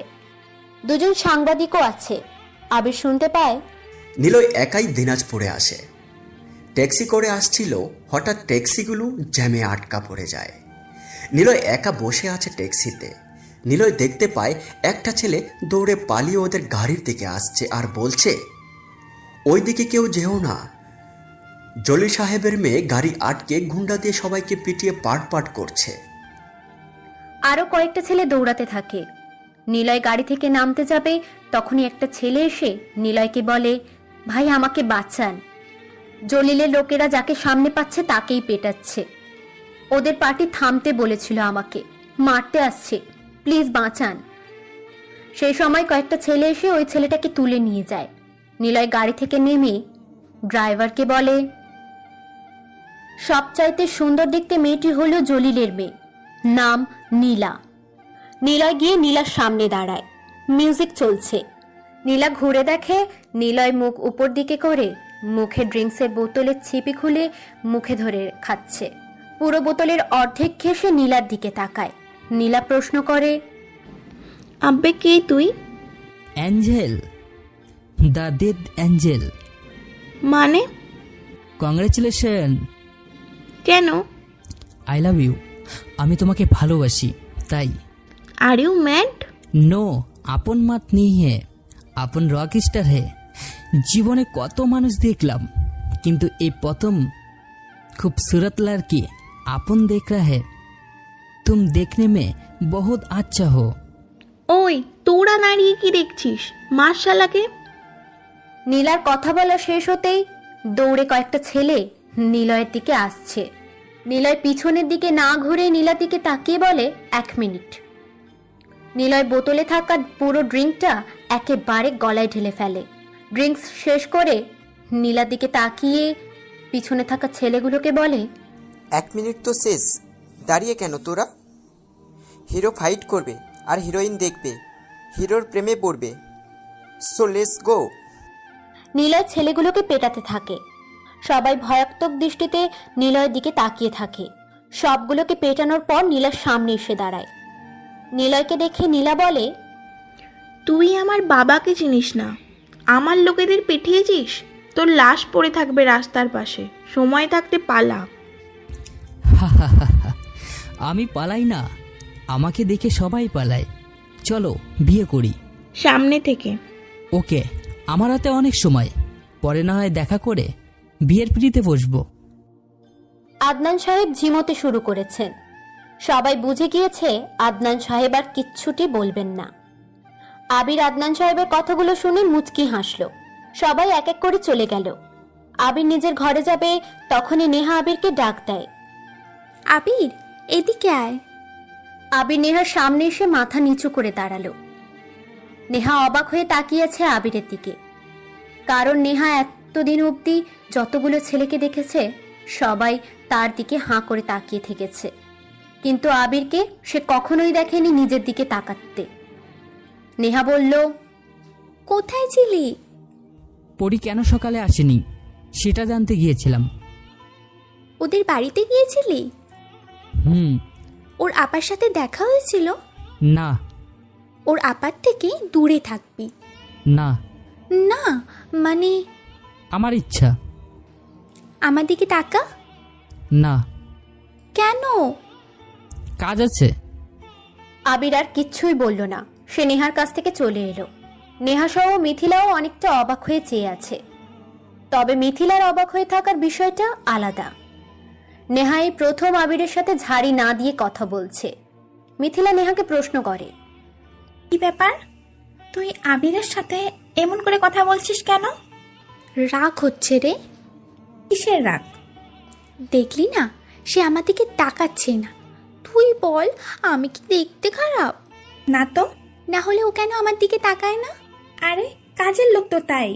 Speaker 1: দুজন সাংবাদিকও আছে। আবির শুনতে পায়,
Speaker 5: নিলয় একাই দিনাজপুরে আসে। ট্যাক্সি করে আসছিল, হঠাৎ ট্যাক্সিগুলো জ্যামে আটকা পড়ে যায়। নিলয় একা বসে আছে ট্যাক্সিতে। নিলয় দেখতে পায় একটা ছেলে দৌড়ে পালিয়ে ওদের গাড়ির দিকে আসছে আর বলছে, ওই দিকে কেউ যেও না। জলিল সাহেবের মেয়ে গাড়ি আটকে গুন্ডা দিয়ে সবাইকে পিটিয়ে পাট করছে।
Speaker 1: আরো কয়েকটা ছেলে দৌড়াতে থাকে। নিলয় গাড়ি থেকে নামতে যাবে, তখনই একটা ছেলে এসে নিলয়কে বলে, ভাই আমাকে বাঁচান। জলিলের লোকেরা যাকে সামনে পাচ্ছে তাকেই পেটাচ্ছে। ওদের পার্টি থামতে বলেছিল, আমাকে মারতে আসছে, প্লিজ বাঁচান। সেই সময় কয়েকটা ছেলে এসে ওই ছেলেটাকে তুলে নিয়ে যায়। নিলয় গাড়ি থেকে নেমে ড্রাইভারকে বলে, সবচাইতে সুন্দর দেখতে মেয়েটি হলো জলিলের মেয়ে, নাম নীলা। নিলয় গিয়ে নীলার সামনে দাঁড়ায়। মিউজিক চলছে। নীলা ঘুরে দেখে নিলয় মুখ উপর দিকে করে মুখে ড্রিঙ্কসের বোতলের ছিপি খুলে মুখে ধরে খাচ্ছে। পুরো বোতলের অর্ধেক খেয়ে সে নীলার দিকে তাকায়। নীলা প্রশ্ন করে,
Speaker 4: আব্বে কে তুই?
Speaker 3: Angel, the dead angel.
Speaker 4: মানে?
Speaker 3: কংগ্রেচুলেশন।
Speaker 4: কেন?
Speaker 3: I love you. আমি তোমাকে ভালোবাসি তাই।
Speaker 4: Are you mad?
Speaker 3: নো, আপন মাত নেই হে, আপন রক স্টার হে। জীবনে কত মানুষ দেখলাম, কিন্তু এই প্রথম खूबसूरत लड़की अपन देख रहा है। तुम देखने में बहुत अच्छा हो।
Speaker 4: ওই তোরা দাঁড়িয়ে কি দেখছিস? মার্শালাকে।
Speaker 1: নীলার কথা বলা শেষ হতেই দৌড়ে কয়েকটা ছেলে নিলয়ের দিকে আসছে। নিলয় পিছনের দিকে না ঘুরে নীলার দিকে তাকিয়ে বলে, 1 মিনিট। নিলয় বোতলে থাকা পুরো ড্রিঙ্কটা একেবারে গলায় ঢেলে ফেলে। ড্রিঙ্কস শেষ করে নীলার দিকে তাকিয়ে পিছনে থাকা ছেলেগুলোকে বলে,
Speaker 8: 1 মিনিট তো শেষ, দাঁড়িয়ে কেন তোরা? হিরো ফাইট করবে আর হিরোইন দেখবে, হিরোর প্রেমে পড়বে। So let's go.
Speaker 1: নিলয় ছেলেগুলোকে পেটাতে থাকে। সবাই ভয়াত্মক দৃষ্টিতে নিলয়ের দিকে তাকিয়ে থাকে। সবগুলোকে পেটানোর পর নীলার সামনে এসে দাঁড়ায়। নিলয়কে দেখে নীলা বলে,
Speaker 4: তুই আমার বাবাকে চিনিস না, আমার লোকেদের পিটিয়েছিস, তোর লাশ পড়ে থাকবে রাস্তার পাশে, সময় থাকতে পালা।
Speaker 3: আমি পালাই না, আমাকে দেখে সবাই পালায়। চলো বিয়ে করি
Speaker 4: সামনে থেকে।
Speaker 3: ওকে, আমার হাতে অনেক সময়, পরে না হয় দেখা করে বিয়ের পিড়িতে বসবো।
Speaker 1: আদনান সাহেব ঝিমোতে শুরু করেছেন। সবাই বুঝে গিয়েছে আদনান সাহেব আর কিচ্ছুটি বলবেন না। আবির আদনান সাহেবের কথাগুলো শুনে মুচকি হাসল। সবাই এক এক করে চলে গেল। আবির নিজের ঘরে যাবে, তখনই নেহা আবিরকে ডাক দেয়,
Speaker 2: আবির এদিকে আয়।
Speaker 1: আবির নেহার সামনে এসে মাথা নিচু করে দাঁড়ালো। নেহা অবাক হয়ে তাকিয়েছে আবিরের দিকে, কারণ নেহা এতদিন অবধি যতগুলো ছেলেকে দেখেছে সবাই তার দিকে হাঁ করে তাকিয়ে থেকেছে, কিন্তু আবিরকে সে কখনোই দেখেনি নিজের দিকে তাকাতে। নেহা বলল,
Speaker 2: কোথায় ছিলি?
Speaker 3: পরি কেন সকালে আসেনি সেটা জানতে গিয়েছিলাম।
Speaker 2: ওদের বাড়িতে গিয়েছিলি? ওর আপার সাথে দেখা হয়েছিল?
Speaker 3: না।
Speaker 2: ওর আপার থেকে দূরে থাকবি।
Speaker 3: না
Speaker 2: না মানে?
Speaker 3: আমার ইচ্ছা।
Speaker 2: আমার দিকে তাকা।
Speaker 3: না।
Speaker 2: কেন?
Speaker 3: কাজ আছে।
Speaker 1: আবির আর কিচ্ছুই বলল না। সে নেহার কাছ থেকে চলে এলো। নেহা সহ মিথিলাও অনেকটা অবাক হয়ে চেয়ে আছে। তবে মিথিলার অবাক হয়ে থাকার বিষয়টা আলাদা। নেহা এই প্রথম আবিরের সাথে ঝাড়ি না দিয়ে কথা বলছে। মিথিলা নেহাকে প্রশ্ন করে,
Speaker 2: কি ব্যাপার, তুই আবিরের সাথে এমন করে কথা বলছিস কেন? রাগ হচ্ছে রে। কিসের রাগ? দেখলি না, সে আমার দিকে তাকাচ্ছে না। তুই বল, আমি কি দেখতে খারাপ? না তো। না হলে ও কেন আমার দিকে তাকায় না? আরে কাজের লোক তো তাই।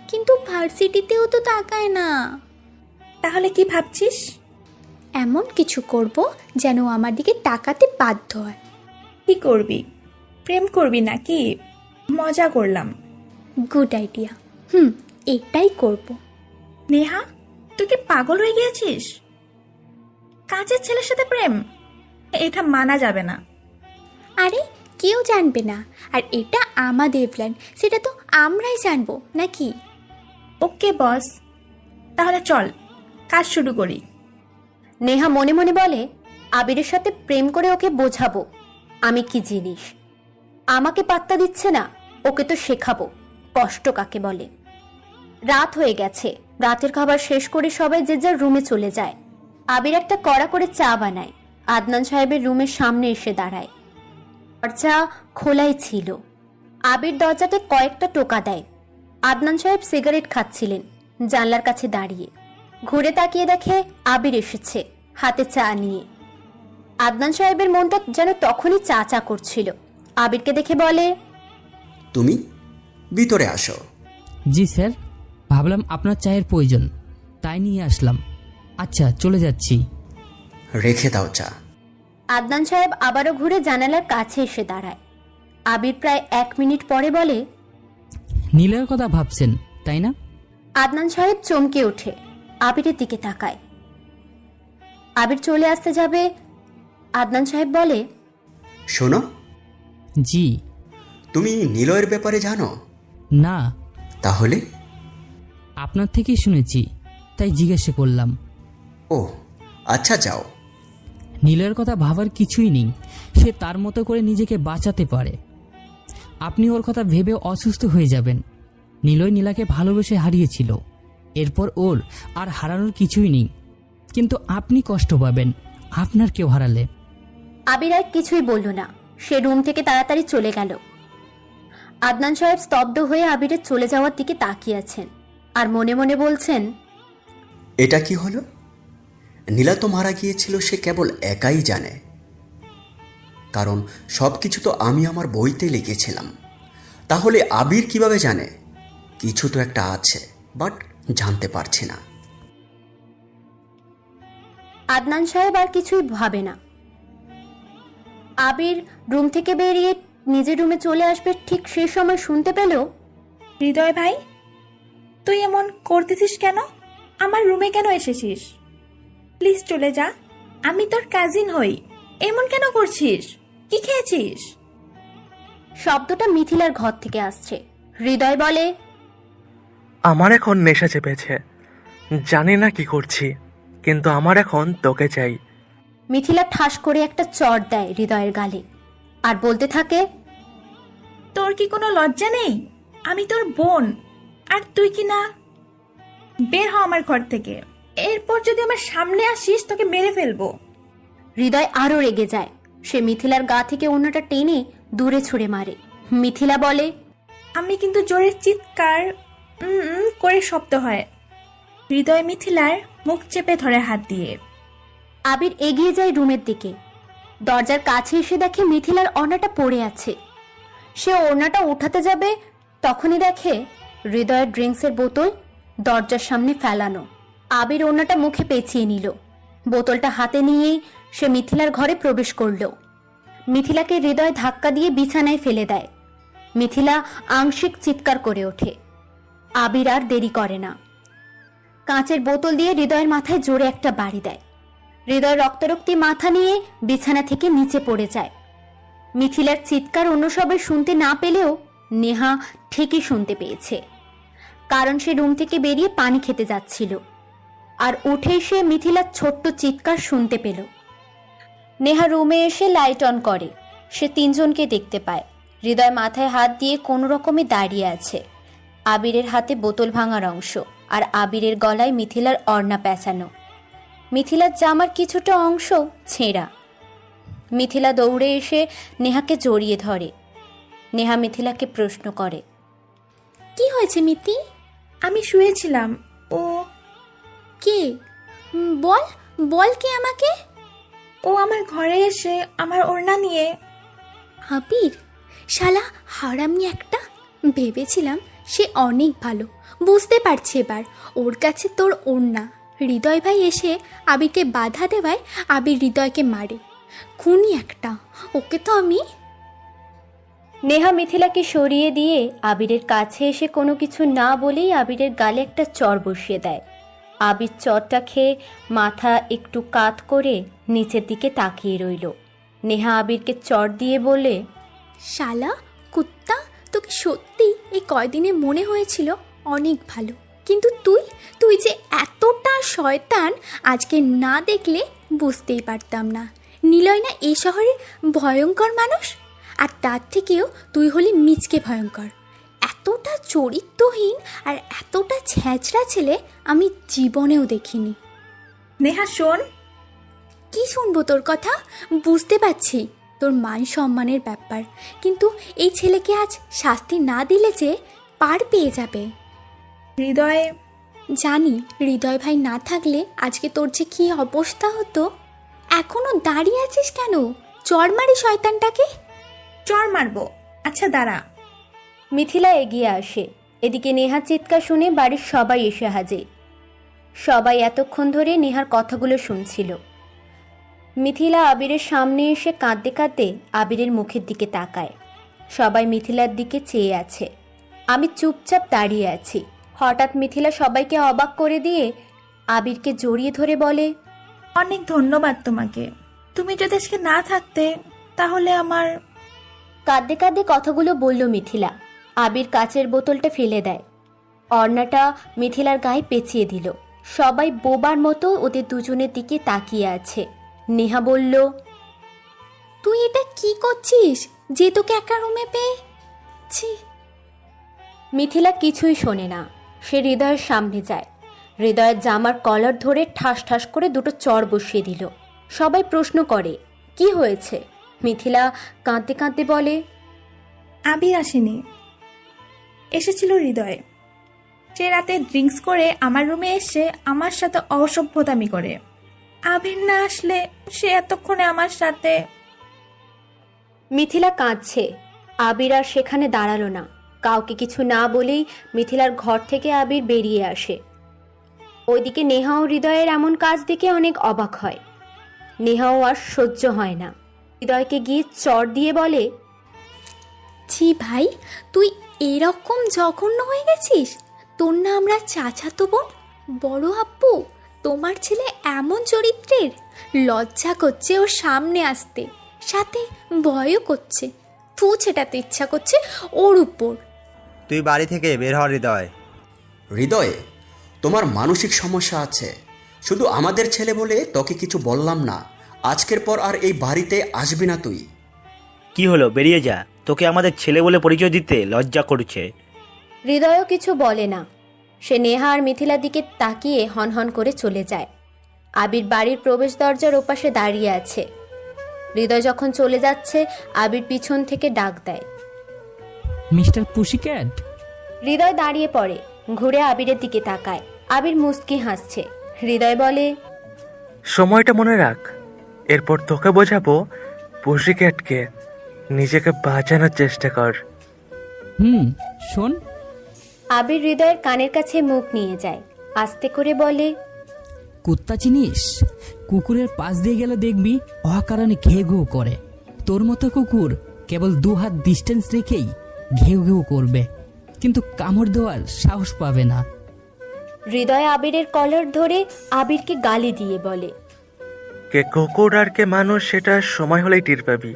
Speaker 2: কিন্তু ভার্সিটিতেও তো তাকায় না। তাহলে কি ভাবছিস? এমন কিছু করব যেন আমার দিকে তাকাতে বাধ্য হয়। কি করবি? প্রেম করবি নাকি? মজা করলাম। Good idea. এটাই করব। নেহা, তুই কি পাগল হয়ে গিয়েছিস? কাজের ছেলের সাথে প্রেম? এটা মানা যাবে না। আরে কেউ জানবে না, আর এটা আমাদের প্ল্যান, সেটা তো আমরাই জানবো নাকি? ওকে বস, তাহলে চল কাজ শুরু করি।
Speaker 1: নেহা মনে মনে বলে, আবিরের সাথে প্রেম করে ওকে বোঝাবো আমি কি জিনিস। আমাকে পাত্তা দিচ্ছে না, ওকে তো শেখাবো কষ্ট কাকে বলে। রাত হয়ে গেছে। রাতের খাবার শেষ করে সবাই যে যার রুমে চলে যায়। আবির একটা কড়া করে চা বানায়। আদনান সাহেবের রুমের সামনে এসে দাঁড়ায়। দরজা খোলাই ছিল। আবির দরজাতে কয়েকটা টোকা দেয়। আদনান সাহেব সিগারেট খাচ্ছিলেন জানলার কাছে দাঁড়িয়ে। ঘুরে তাকিয়ে দেখে আবির এসেছে হাতে চা নিয়ে। আদনান সাহেবের মনটা যেন তখনই চা চা করছিল। আবিরকে দেখে বলে,
Speaker 5: তুমি ভিতরে আসো।
Speaker 3: জি স্যার, ভাবলাম আপনার চায়ের প্রয়োজন তাই নিয়ে আসলাম। আচ্ছা চলে যাচ্ছি।
Speaker 5: রেখে দাও চা।
Speaker 1: আদনান সাহেব আবারও ঘুরে জানালার কাছে এসে দাঁড়ায়। আবির প্রায় 1 মিনিট পরে বলে,
Speaker 3: নীলের কথা ভাবছেন তাই না?
Speaker 1: আদনান সাহেব চমকে ওঠে, আবিরের দিকে তাকায়। আবির চলে আসতে যাবে, আদনান সাহেব বলে,
Speaker 5: শোনো,
Speaker 3: জি।
Speaker 5: তুমি নিলয়ের ব্যাপারে জানো?
Speaker 3: না।
Speaker 5: তাহলে?
Speaker 3: আপনার থেকেই শুনেছি, তাই জিজ্ঞাসা করলাম।
Speaker 5: ও আচ্ছা, যাও।
Speaker 3: নীলয়ের কথা ভাবার কিছুই নেই, সে তার মতো করে নিজেকে বাঁচাতে পারে। আপনি ওর কথা ভেবে অসুস্থ হয়ে যাবেন। নীলয় নীলাকে ভালোবেসে হারিয়েছিল, এরপর ওর আর হারানোর কিছুই নেই। কিন্তু আপনি কষ্ট পাবেন আপনার কেউ হারালে।
Speaker 1: আবির আর কিছুই বলল না, সে রুম থেকে তাড়াতাড়ি চলে গেল। আদনান সাহেব স্তব্ধ হয়ে আবিরের চলে যাওয়ার দিকে তাকিয়ে আছেন আর মনে মনে বলছেন,
Speaker 5: এটা কি হলো? নীলা তো মারা গিয়েছিল, সে কেবল একাই জানে, কারণ সব কিছু তো আমি আমার বইতে লিখেছিলাম। তাহলে আবির কিভাবে জানে? কিছু তো একটা আছে, বাট জানতে পারছি না।
Speaker 1: আদনান সাহেব আর কিছুই ভাবে না। আবির রুম থেকে বেরিয়ে নিজের রুমে চলে আসবে, ঠিক সেই সময় শুনতে পেল,
Speaker 2: হৃদয় ভাই, তুই এমন করতেছিস কেন? আমার রুমে কেন এসেছিস? প্লিজ চলে যা, আমি তোর কাজিন হই। এমন কেন করছিস? কি খেয়েছিস?
Speaker 1: শব্দটা মিথিলার ঘর থেকে আসছে। হৃদয় বলে,
Speaker 11: আমার এখন নেশা চেপেছে, জানি না কি করছি, কিন্তু আমার এখন তোকে চাই।
Speaker 1: মিথিলা ঠাস করে একটা চড় দেয় হৃদয়ের গালে আর বলতে থাকে,
Speaker 2: তোর কি কোনো লজ্জা নেই? আমি তোর বোন, আর তুই কি না? বের হ আমার ঘর থেকে, এরপর যদি আমার সামনে আসিস তোকে মেরে ফেলবো।
Speaker 1: হৃদয় আরো রেগে যায়, সে মিথিলার গা থেকে অন্যটা টেনে দূরে ছুঁড়ে মারে। মিথিলা বলে,
Speaker 2: আমি কিন্তু জোরে চিৎকার করে শব্দ হয়। হৃদয় মিথিলার মুখ চেপে ধরে হাত দিয়ে।
Speaker 1: আবির এগিয়ে যায় রুমের দিকে, দরজার কাছে এসে দেখে মিথিলার ওড়নাটা পড়ে আছে। সে ওড়নাটা উঠাতে যাবে, তখনই দেখে হৃদয়ের ড্রিঙ্কসের বোতল দরজার সামনে ফেলানো। আবির ওড়নাটা মুখে পেঁচিয়ে নিল, বোতলটা হাতে নিয়েই সে মিথিলার ঘরে প্রবেশ করল। মিথিলাকে হৃদয় ধাক্কা দিয়ে বিছানায় ফেলে দেয়। মিথিলা আংশিক চিৎকার করে ওঠে। আবির আর দেরি করে না, কাঁচের বোতল দিয়ে হৃদয়ের মাথায় জোরে একটা বাড়ি দেয়। হৃদয় রক্তারক্তি মাথা নিয়ে বিছানা থেকে নিচে পড়ে যায়। মিথিলার চিৎকার অন্য সবাই শুনতে না পেলেও নেহা ঠিকই শুনতে পেয়েছে, কারণ সে রুম থেকে বেরিয়ে পানি খেতে যাচ্ছিল। আর উঠেই সে মিথিলার ছোট্ট চিৎকার শুনতে পেল। নেহা রুমে এসে লাইট অন করে, সে তিনজনকে দেখতে পায়। হৃদয় মাথায় হাত দিয়ে কোনো রকমে দাঁড়িয়ে আছে, আবিরের হাতে বোতল ভাঙার অংশ, আর আবিরের গলায় মিথিলার ওড়না পেঁচানো। মিথিলার জামার কিছুটা অংশ ছেঁড়া। মিথিলা দৌড়ে এসে নেহাকে জড়িয়ে ধরে। নেহা মিথিলাকে প্রশ্ন করে,
Speaker 2: কি হয়েছে মিতি? আমি শুয়েছিলাম। ও কে? বল বল, কে আমাকে? ও আমার ঘরে এসে আমার ওড়না নিয়ে।
Speaker 12: আবির, শালা হারামি একটা। ভেবেছিলাম সে অনেক ভালো, বুঝতে পারছি এবার ওর কাছে তোর ওড়না। হৃদয় ভাই এসে আবিরকে বাধা দেওয়ায় আবির হৃদয়কে মারে। খুনি একটা, ওকে তো আমি।
Speaker 1: নেহা মিথিলাকে সরিয়ে দিয়ে আবিরের কাছে এসে কোনো কিছু না বলেই আবিরের গালে একটা চড় বসিয়ে দেয়। আবির চড়টা খেয়ে মাথা একটু কাত করে নিচের দিকে তাকিয়ে রইল। নেহা আবিরকে চড় দিয়ে বলে,
Speaker 12: শালা কুত্তা, তোকে সত্যি এই কয়দিনে মনে হয়েছিল অনেক ভালো, কিন্তু তুই যে এতটা শয়তান আজকে না দেখলে বুঝতেই পারতাম না। নিলয় না এই শহরের ভয়ঙ্কর মানুষ, আর তার থেকেও তুই হলি মিচকে ভয়ঙ্কর। এতটা চরিত্রহীন আর এতটা ছ্যাঁচড়া ছেলে আমি জীবনেও দেখিনি।
Speaker 2: নেহা শোন।
Speaker 12: কি শুনবো তোর কথা? বুঝতে পারছি তোর মান সম্মানের ব্যাপার, কিন্তু এই ছেলেকে আজ শাস্তি না দিলে যে পার পেয়ে যাবে।
Speaker 2: হৃদয়,
Speaker 12: জানি হৃদয় ভাই না থাকলে আজকে তোর যে কী অবস্থা হতো। এখনো দাঁড়িয়ে আছিস কেন? চড় মারি শয়তানটাকে।
Speaker 2: চড় মারবো, আচ্ছা দাঁড়া।
Speaker 1: মিথিলা এগিয়ে আসে। এদিকে নেহার চিৎকার শুনে বাড়ির সবাই এসে হাজির। সবাই এতক্ষণ ধরে নেহার কথাগুলো শুনছিল। মিথিলা আবিরের সামনে এসে কাঁদতে কাঁদতে আবিরের মুখের দিকে তাকায়। সবাই মিথিলার দিকে চেয়ে আছে। আমি চুপচাপ দাঁড়িয়ে আছি, হঠাৎ মিথিলা সবাইকে অবাক করে দিয়ে আবিরকে জড়িয়ে ধরে বলে,
Speaker 4: অনেক ধন্যবাদ তোমাকে। তুমি যদি আজকে না থাকতে তাহলে আমার।
Speaker 1: কাঁদতে কাঁদতে কথাগুলো বলল মিথিলা। আবির কাচের বোতলটা ফেলে দেয়, অর্ণাটা মিথিলার গায়ে পেঁচিয়ে দিল। সবাই বোবার মতো ওদের দুজনের দিকে তাকিয়ে আছে। নেহা বলল,
Speaker 12: তুই এটা কি করছিস যে তোকে একা রুমে পেয়ে? ছি।
Speaker 1: মিথিলা কিছুই শোনে না। সে হৃদয়ের সামনে যায়, হৃদয়ের জামার কলার ধরে ঠাস ঠাস করে দুটো চড় বসিয়ে দিল। সবাই প্রশ্ন করে, কি হয়েছে? মিথিলা কাঁদতে কাঁদতে বলে,
Speaker 4: আবির আসেনি, এসেছিল হৃদয়। সে রাতে ড্রিঙ্কস করে আমার রুমে এসে আমার সাথে অসভ্যতামি করে। আবির না আসলে সে এতক্ষণে আমার সাথে।
Speaker 1: মিথিলা কাঁদছে। আবির আর সেখানে দাঁড়ালো না। কাউকে কিছু না বলেই মিথিলার ঘর থেকে আবির বেরিয়ে আসে। ওইদিকে নেহা ও হৃদয়ের এমন কাজ দেখে অনেক অবাক হয়। নেহাও আর সহ্য হয় না, হৃদয়কে গিয়ে চড় দিয়ে বলে,
Speaker 12: ছি ভাই, তুই এরকম জঘন্য হয়ে গেছিস? তোর না আমরা চাচাতো বোন, বড় আব্বু, তোমার ছেলে এমন চরিত্রের? লজ্জা করছে ওর সামনে আসতে, সাথে ভয়ও করছে। ফু ছেটাতে ইচ্ছা করছে ওর উপর।
Speaker 7: তুই বাড়ি থেকে বের হ হৃদয়।
Speaker 5: হৃদয়, তোমার মানসিক সমস্যা আছে। শুধু আমাদের ছেলে বলে তোকে কিছু বললাম না। আজকের পর আর এই বাড়িতে আসবি না তুই।
Speaker 21: কি হলো, বেরিয়ে যা। তোকে আমাদের ছেলে বলে পরিচয় দিতে লজ্জা করছে।
Speaker 1: হৃদয়ও কিছু বলে না। সে নেহা আর মিথিলার দিকে তাকিয়ে হনহন করে চলে যায়। আবির বাড়ির প্রবেশ দরজার ওপাশে দাঁড়িয়ে আছে। হৃদয় যখন চলে যাচ্ছে, আবির পিছন থেকে ডাক দেয়,
Speaker 3: মিস্টার পুশিক্যাট।
Speaker 1: হৃদয় দাঁড়িয়ে পড়ে, ঘুরে আবিরের দিকে তাকায়। আবির মুস্কি হাসছে। হৃদয় বলে,
Speaker 11: সময়টা মনে রাখ, এরপর তোকে বোঝাবো পুশিক্যাটকে। নিজেকে বাঁচানোর চেষ্টা কর।
Speaker 3: শোন।
Speaker 1: আবির হৃদয়ের কানের কাছে মুখ নিয়ে যায়, আস্তে করে বলে,
Speaker 3: কুত্তা চিনিস? কুকুরের পাশ দিয়ে গেলে দেখবি অকারণে ঘেউ ঘেউ করে। তোর মতো কুকুর কেবল 2 হাত ডিস্টেন্স রেখেই ঘেউ ঘেউ করবে, কিন্তু কামড় দেওয়ার সাহস পাবে না।
Speaker 1: হৃদয় আবিরের কলার ধরে আবিরকে গালি দিয়ে বলে,
Speaker 11: কে কুকুর আর কে মানুষ সেটা সময় হলেই টের পাবি।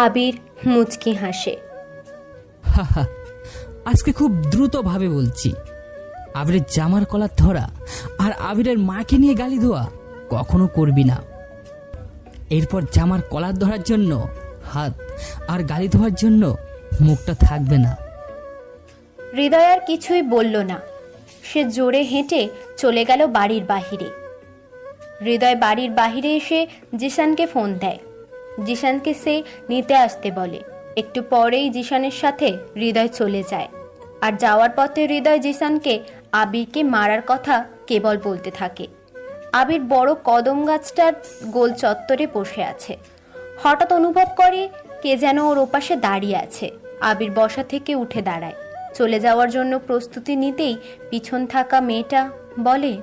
Speaker 1: আবির মুচকি হাসে।
Speaker 3: আজকে খুব দ্রুত ভাবে বলছি, আবিরের জামার কলার ধরা আর আবিরের মাকে নিয়ে গালি দেওয়া কখনো করবি না। এরপর জামার কলার ধরার জন্য হাত আর গালি দেওয়ার জন্য মুখটা থাকবে না।
Speaker 1: হৃদয় আর কিছুই বলল না। সে জোরে হেঁটে চলে গেল বাড়ির বাহিরে। হৃদয় বাড়ির বাহিরে এসে জিশানকে ফোন দেয়। জিশানকে সে নিতে আসতে বলে। একটু পরেই জিশানের সাথে হৃদয় চলে যায়। আর যাওয়ার পথে হৃদয় জিশানকে আবিরকে মারার কথা কেবল বলতে থাকে। আবির বড় কদম গাছটার গোল চত্বরে বসে আছে। হঠাৎ অনুভব করে কে যেন ওর ওপাশে দাঁড়িয়ে আছে। আবির বসা থেকে উঠে দাঁড়ায়। চলে যাওয়ার জন্য প্রস্তুতি নিতেই পিছন থাকা মেয়েটা বলে,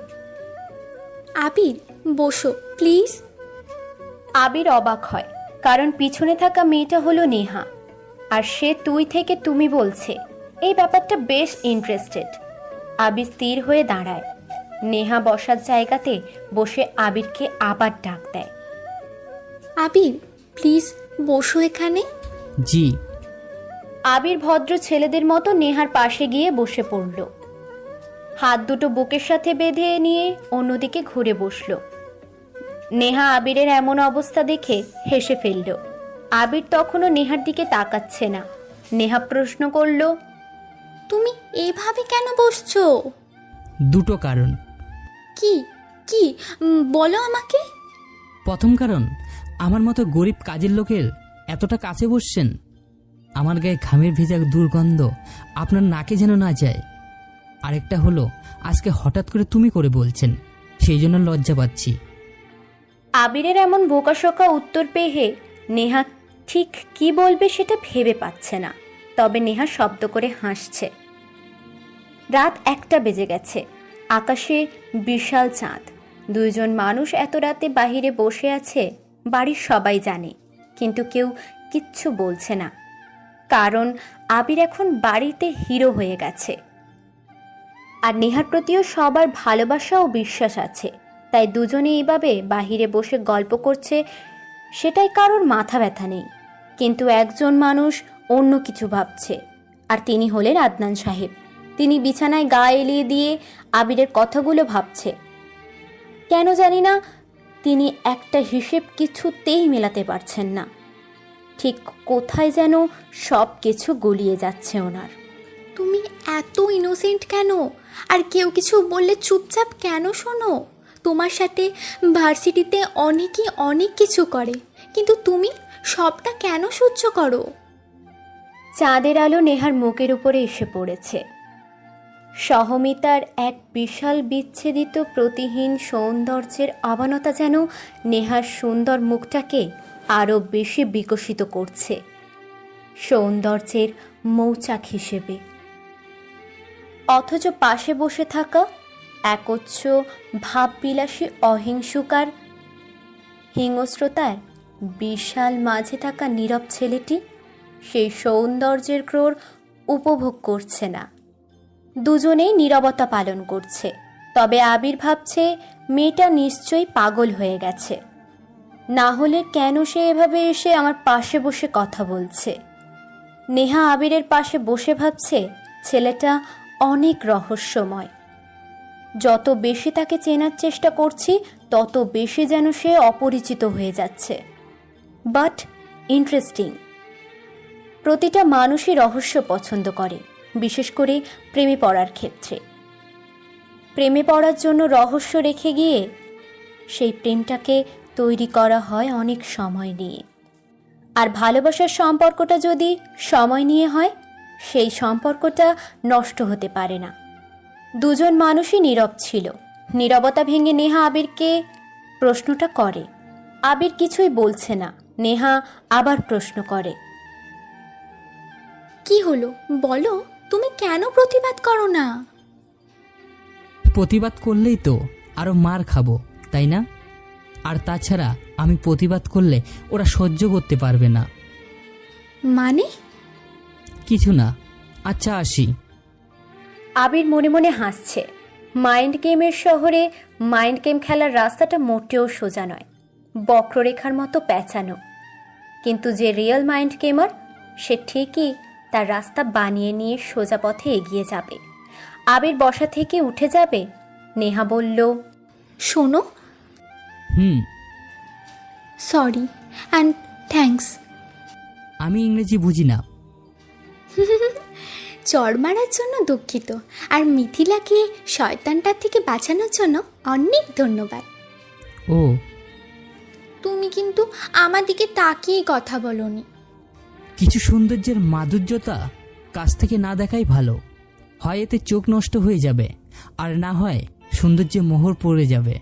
Speaker 12: আবির বসো প্লিজ।
Speaker 1: আবির অবাক হয়, কারণ পিছনে থাকা মেয়েটা হলো নেহা, আর সে তুই থেকে তুমি বলছে। এই ব্যাপারটা বেশ ইন্টারেস্টেড। আবির স্থির হয়ে দাঁড়ায়। নেহা বসার জায়গাতে বসে আবিরকে আবার ডাক দেয়,
Speaker 12: আবির প্লিজ বসো এখানে।
Speaker 3: জি।
Speaker 1: আবির ভদ্র ছেলেদের মতো নেহার পাশে গিয়ে বসে পড়ল। হাত দুটো বুকের সাথে বেঁধে নিয়ে অন্যদিকে ঘুরে বসল। নেহা আবিরের এমন অবস্থা দেখে হেসে ফেলল। আবির তখনও নেহার দিকে তাকাচ্ছে না। নেহা প্রশ্ন করল,
Speaker 12: তুমি এভাবে কেন বসছো?
Speaker 3: 2টো কারণ।
Speaker 12: কি কি বলো আমাকে।
Speaker 3: প্রথম কারণ, আমার মতো গরিব কাজের লোকের এতটা কাছে বসছেন, আমার গায়ে ঘামের ভেজা দুর্গন্ধ আপনার নাকে যেন না যায়। আরেকটা হলো, আজকে হঠাৎ করে তুমি করে বলছেন, সেই জন্য লজ্জা পাচ্ছি।
Speaker 1: আবিরের এমন বোকাশোকা উত্তর পেয়ে নেহা ঠিক কি বলবে সেটা ভেবে পাচ্ছে না। তবে নেহা শব্দ করে হাসছে। রাত 1টা বেজে গেছে। আকাশে বিশাল চাঁদ। 2 জন মানুষ এত রাতে বাহিরে বসে আছে বাড়ির সবাই জানে, কিন্তু কেউ কিচ্ছু বলছে না, কারণ আবির এখন বাড়িতে হিরো হয়ে গেছে। আর নেহার প্রতিও সবার ভালোবাসা ও বিশ্বাস আছে, তাই দুজনে এইভাবে বাহিরে বসে গল্প করছে, সেটাই কারোর মাথা ব্যথা নেই। কিন্তু একজন মানুষ অন্য কিছু ভাবছে, আর তিনি হলেন আদনান সাহেব। তিনি বিছানায় গা এলিয়ে দিয়ে আবিরের কথাগুলো ভাবছে। কেন জানি না, তিনি একটা হিসেব কিছুতেই মেলাতে পারছেন না। ঠিক কোথায় যেন সব কিছু গলিয়ে যাচ্ছে ওনার।
Speaker 12: তুমি এত ইনোসেন্ট কেন? আর কেউ কিছু বললে চুপচাপ কেন শোনো? তোমার সাথে ভার্সিটিতে অনেকেই অনেক কিছু করে, কিন্তু তুমি সবটা কেন সহ্য করো?
Speaker 1: চাঁদের আলো নেহার মুখের উপরে এসে পড়েছে। সহমিতার এক বিশাল বিচ্ছেদিত প্রতিহীন সৌন্দর্যের আবানতা যেন নেহার সুন্দর মুখটাকে আরও বেশি বিকশিত করছে, সৌন্দর্যের মৌচাক হিসেবে। অথচ পাশে বসে থাকা একচ্ছ ভাববিলাসী অহিংসুকার হিংস্রতার বিশাল মাঝে থাকা নীরব ছেলেটি সেই সৌন্দর্যের ক্রোড় উপভোগ করছে না। দুজনেই নীরবতা পালন করছে। তবে আবির ভাবছে মেয়েটা নিশ্চয়ই পাগল হয়ে গেছে, না হলে কেন সে এভাবে এসে আমার পাশে বসে কথা বলছে। নেহা আবিরের পাশে বসে ভাবছে ছেলেটা অনেক রহস্যময়। যত বেশি তাকে চেনার চেষ্টা করছি তত বেশি যেন সে অপরিচিত হয়ে যাচ্ছে। But interesting. প্রতিটা মানুষই রহস্য পছন্দ করে, বিশেষ করে প্রেমে পড়ার ক্ষেত্রে। প্রেমে পড়ার জন্য রহস্য রেখে গিয়ে সেই প্রেমটাকে তৈরি করা হয় অনেক সময় নিয়ে। আর ভালোবাসার সম্পর্কটা যদি সময় নিয়ে হয়, সেই সম্পর্কটা নষ্ট হতে পারে না। দুজন মানুষই নীরব ছিল। নীরবতা ভেঙে নেহা আবিরকে প্রশ্নটা করে। আবির কিছুই বলছে না। নেহা আবার প্রশ্ন করে,
Speaker 12: কি হলো বলো, তুমি কেন প্রতিবাদ করো না?
Speaker 3: প্রতিবাদ করলেই তো আরো মার খাবো, তাই না? আর তাছাড়া আমি প্রতিবাদ করলে ওরা সহ্য করতে পারবে না।
Speaker 12: মানে?
Speaker 3: কিছু না, আচ্ছা আসি।
Speaker 1: আবির মনে মনে হাসছে। মাইন্ড গেমের শহরে মাইন্ড গেম খেলার রাস্তাটা মোটেও সোজা নয়, বক্ররেখার মতো পেঁচানো। কিন্তু যে রিয়েল মাইন্ড গেমার, সে ঠিকই তার রাস্তা বানিয়ে নিয়ে সোজা পথে এগিয়ে যাবে। আবির বসা থেকে উঠে যাবে। নেহা বলল,
Speaker 12: শোনো। Sorry and thanks.
Speaker 3: আমি ইংরেজি বুঝি না।
Speaker 12: চড় মারার জন্য দুঃখিত, আর মিথিলাকে শয়তানটার থেকে বাঁচানোর জন্য অনেক ধন্যবাদ।
Speaker 3: ও,
Speaker 12: তুমি কিন্তু আমার দিকে তাকিয়ে কথা বলোনি।
Speaker 3: কিছু সৌন্দর্যের মাধুর্যতা কাছ থেকে না দেখাই ভালো। হয় এতে চোখ নষ্ট হয়ে যাবে, আর না হয় সৌন্দর্যে মোহর পড়ে যাবে।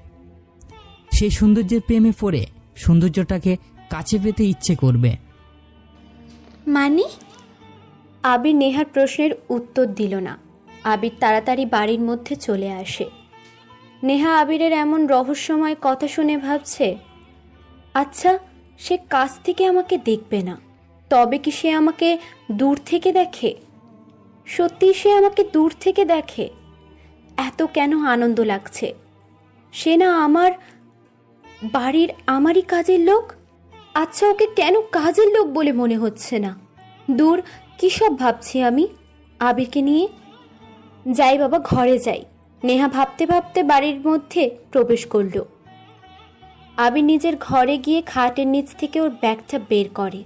Speaker 3: সেই সৌন্দর্যের প্রেমে পড়ে সৌন্দর্যটাকে কাছে পেতে ইচ্ছে করবে।
Speaker 12: মানে?
Speaker 1: আবির নেহার প্রশ্নের উত্তর দিল না। আবির তাড়াতাড়ি বাড়ির মধ্যে চলে আসে। নেহা আবিরের এমন রহস্যময় কথা শুনে ভাবছে, আচ্ছা সে কাছ থেকে আমাকে দেখবে না, তবে কি সে আমাকে দূর থেকে দেখে? সত্যি সে আমাকে দূর থেকে দেখে? এত কেন আনন্দ লাগছে? সে না আমার বাড়ির আমারই কাজের লোক? আচ্ছা ওকে কেন কাজের লোক বলে মনে হচ্ছে না? দূর, কী সব ভাবছি আমি আবিরকে নিয়ে। যাই বাবা, ঘরে যাই। নেহা ভাবতে ভাবতে বাড়ির মধ্যে প্রবেশ করল। আবির নিজের ঘরে গিয়ে খাটের নিচ থেকে ওর ব্যাগটা বের করে।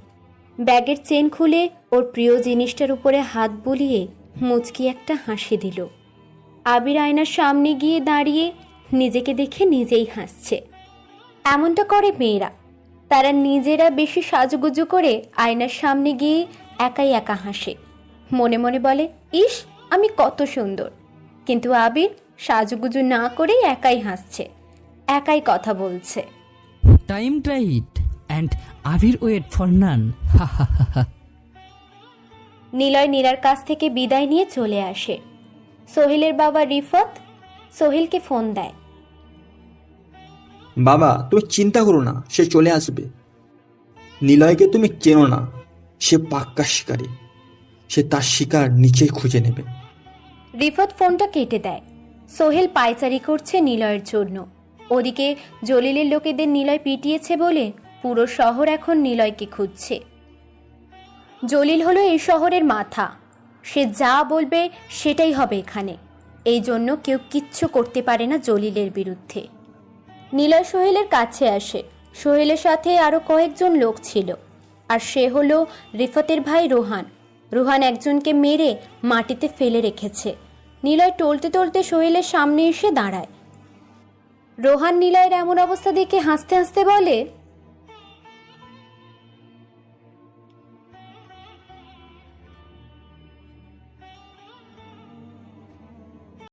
Speaker 1: ব্যাগের চেন খুলে ওর প্রিয় জিনিসটার উপরে হাত বুলিয়ে মুচকি একটা হাসি দিল। আবির আয়নার সামনে গিয়ে দাঁড়িয়ে নিজেকে দেখে নিজেই হাসছে। এমনটা করে মেয়েরা, তারা নিজেরা বেশি সাজুগুজু করে আয়নার সামনে গিয়ে একাই একা হাসে। মনে মনে বলে, ইস আমি কত সুন্দর। কিন্তু আবির সাজুগুজু না করেই একাই হাসছে, একাই কথা বলছে।
Speaker 3: Time tight and Abir wait for none.
Speaker 1: Niloy নীরার কাছ থেকে বিদায় নিয়ে চলে আসে। সোহেলের বাবা রিফাত সোহেলকে ফোন দেয়।
Speaker 19: বাবা, তুমি চিন্তা করো না, সে চলে আসবে। নিলয়কে তুমি চেনো না, সে পাক্কা শিকারী। সে তার শিকার নিচেই খুঁজে নেবে।
Speaker 1: রিফাত ফোনটা কেটে দেয়। সোহেল পায়চারি করছে নিলয়ের জন্য। ওদিকে জলিলের লোকেদের নিলয় পিটিয়েছে বলে পুরো শহর এখন নিলয়কে খুঁজছে। জলিল হলো এই শহরের মাথা, সে যা বলবে সেটাই হবে এখানে। এই জন্য কেউ কিচ্ছু করতে পারে না জলিলের বিরুদ্ধে। নিলয় সোহেলের কাছে আসে। সোহেলের সাথে আরও কয়েকজন লোক ছিল, আর সে হলো রিফাতের ভাই রোহান। রোহান একজনকে মেরে মাটিতে ফেলে রেখেছে। নিলয় টলতে টলতে সোহেলের সামনে এসে দাঁড়ায়। রোহান নিলয়ের এমন অবস্থা দেখে হাসতে হাসতে বলে,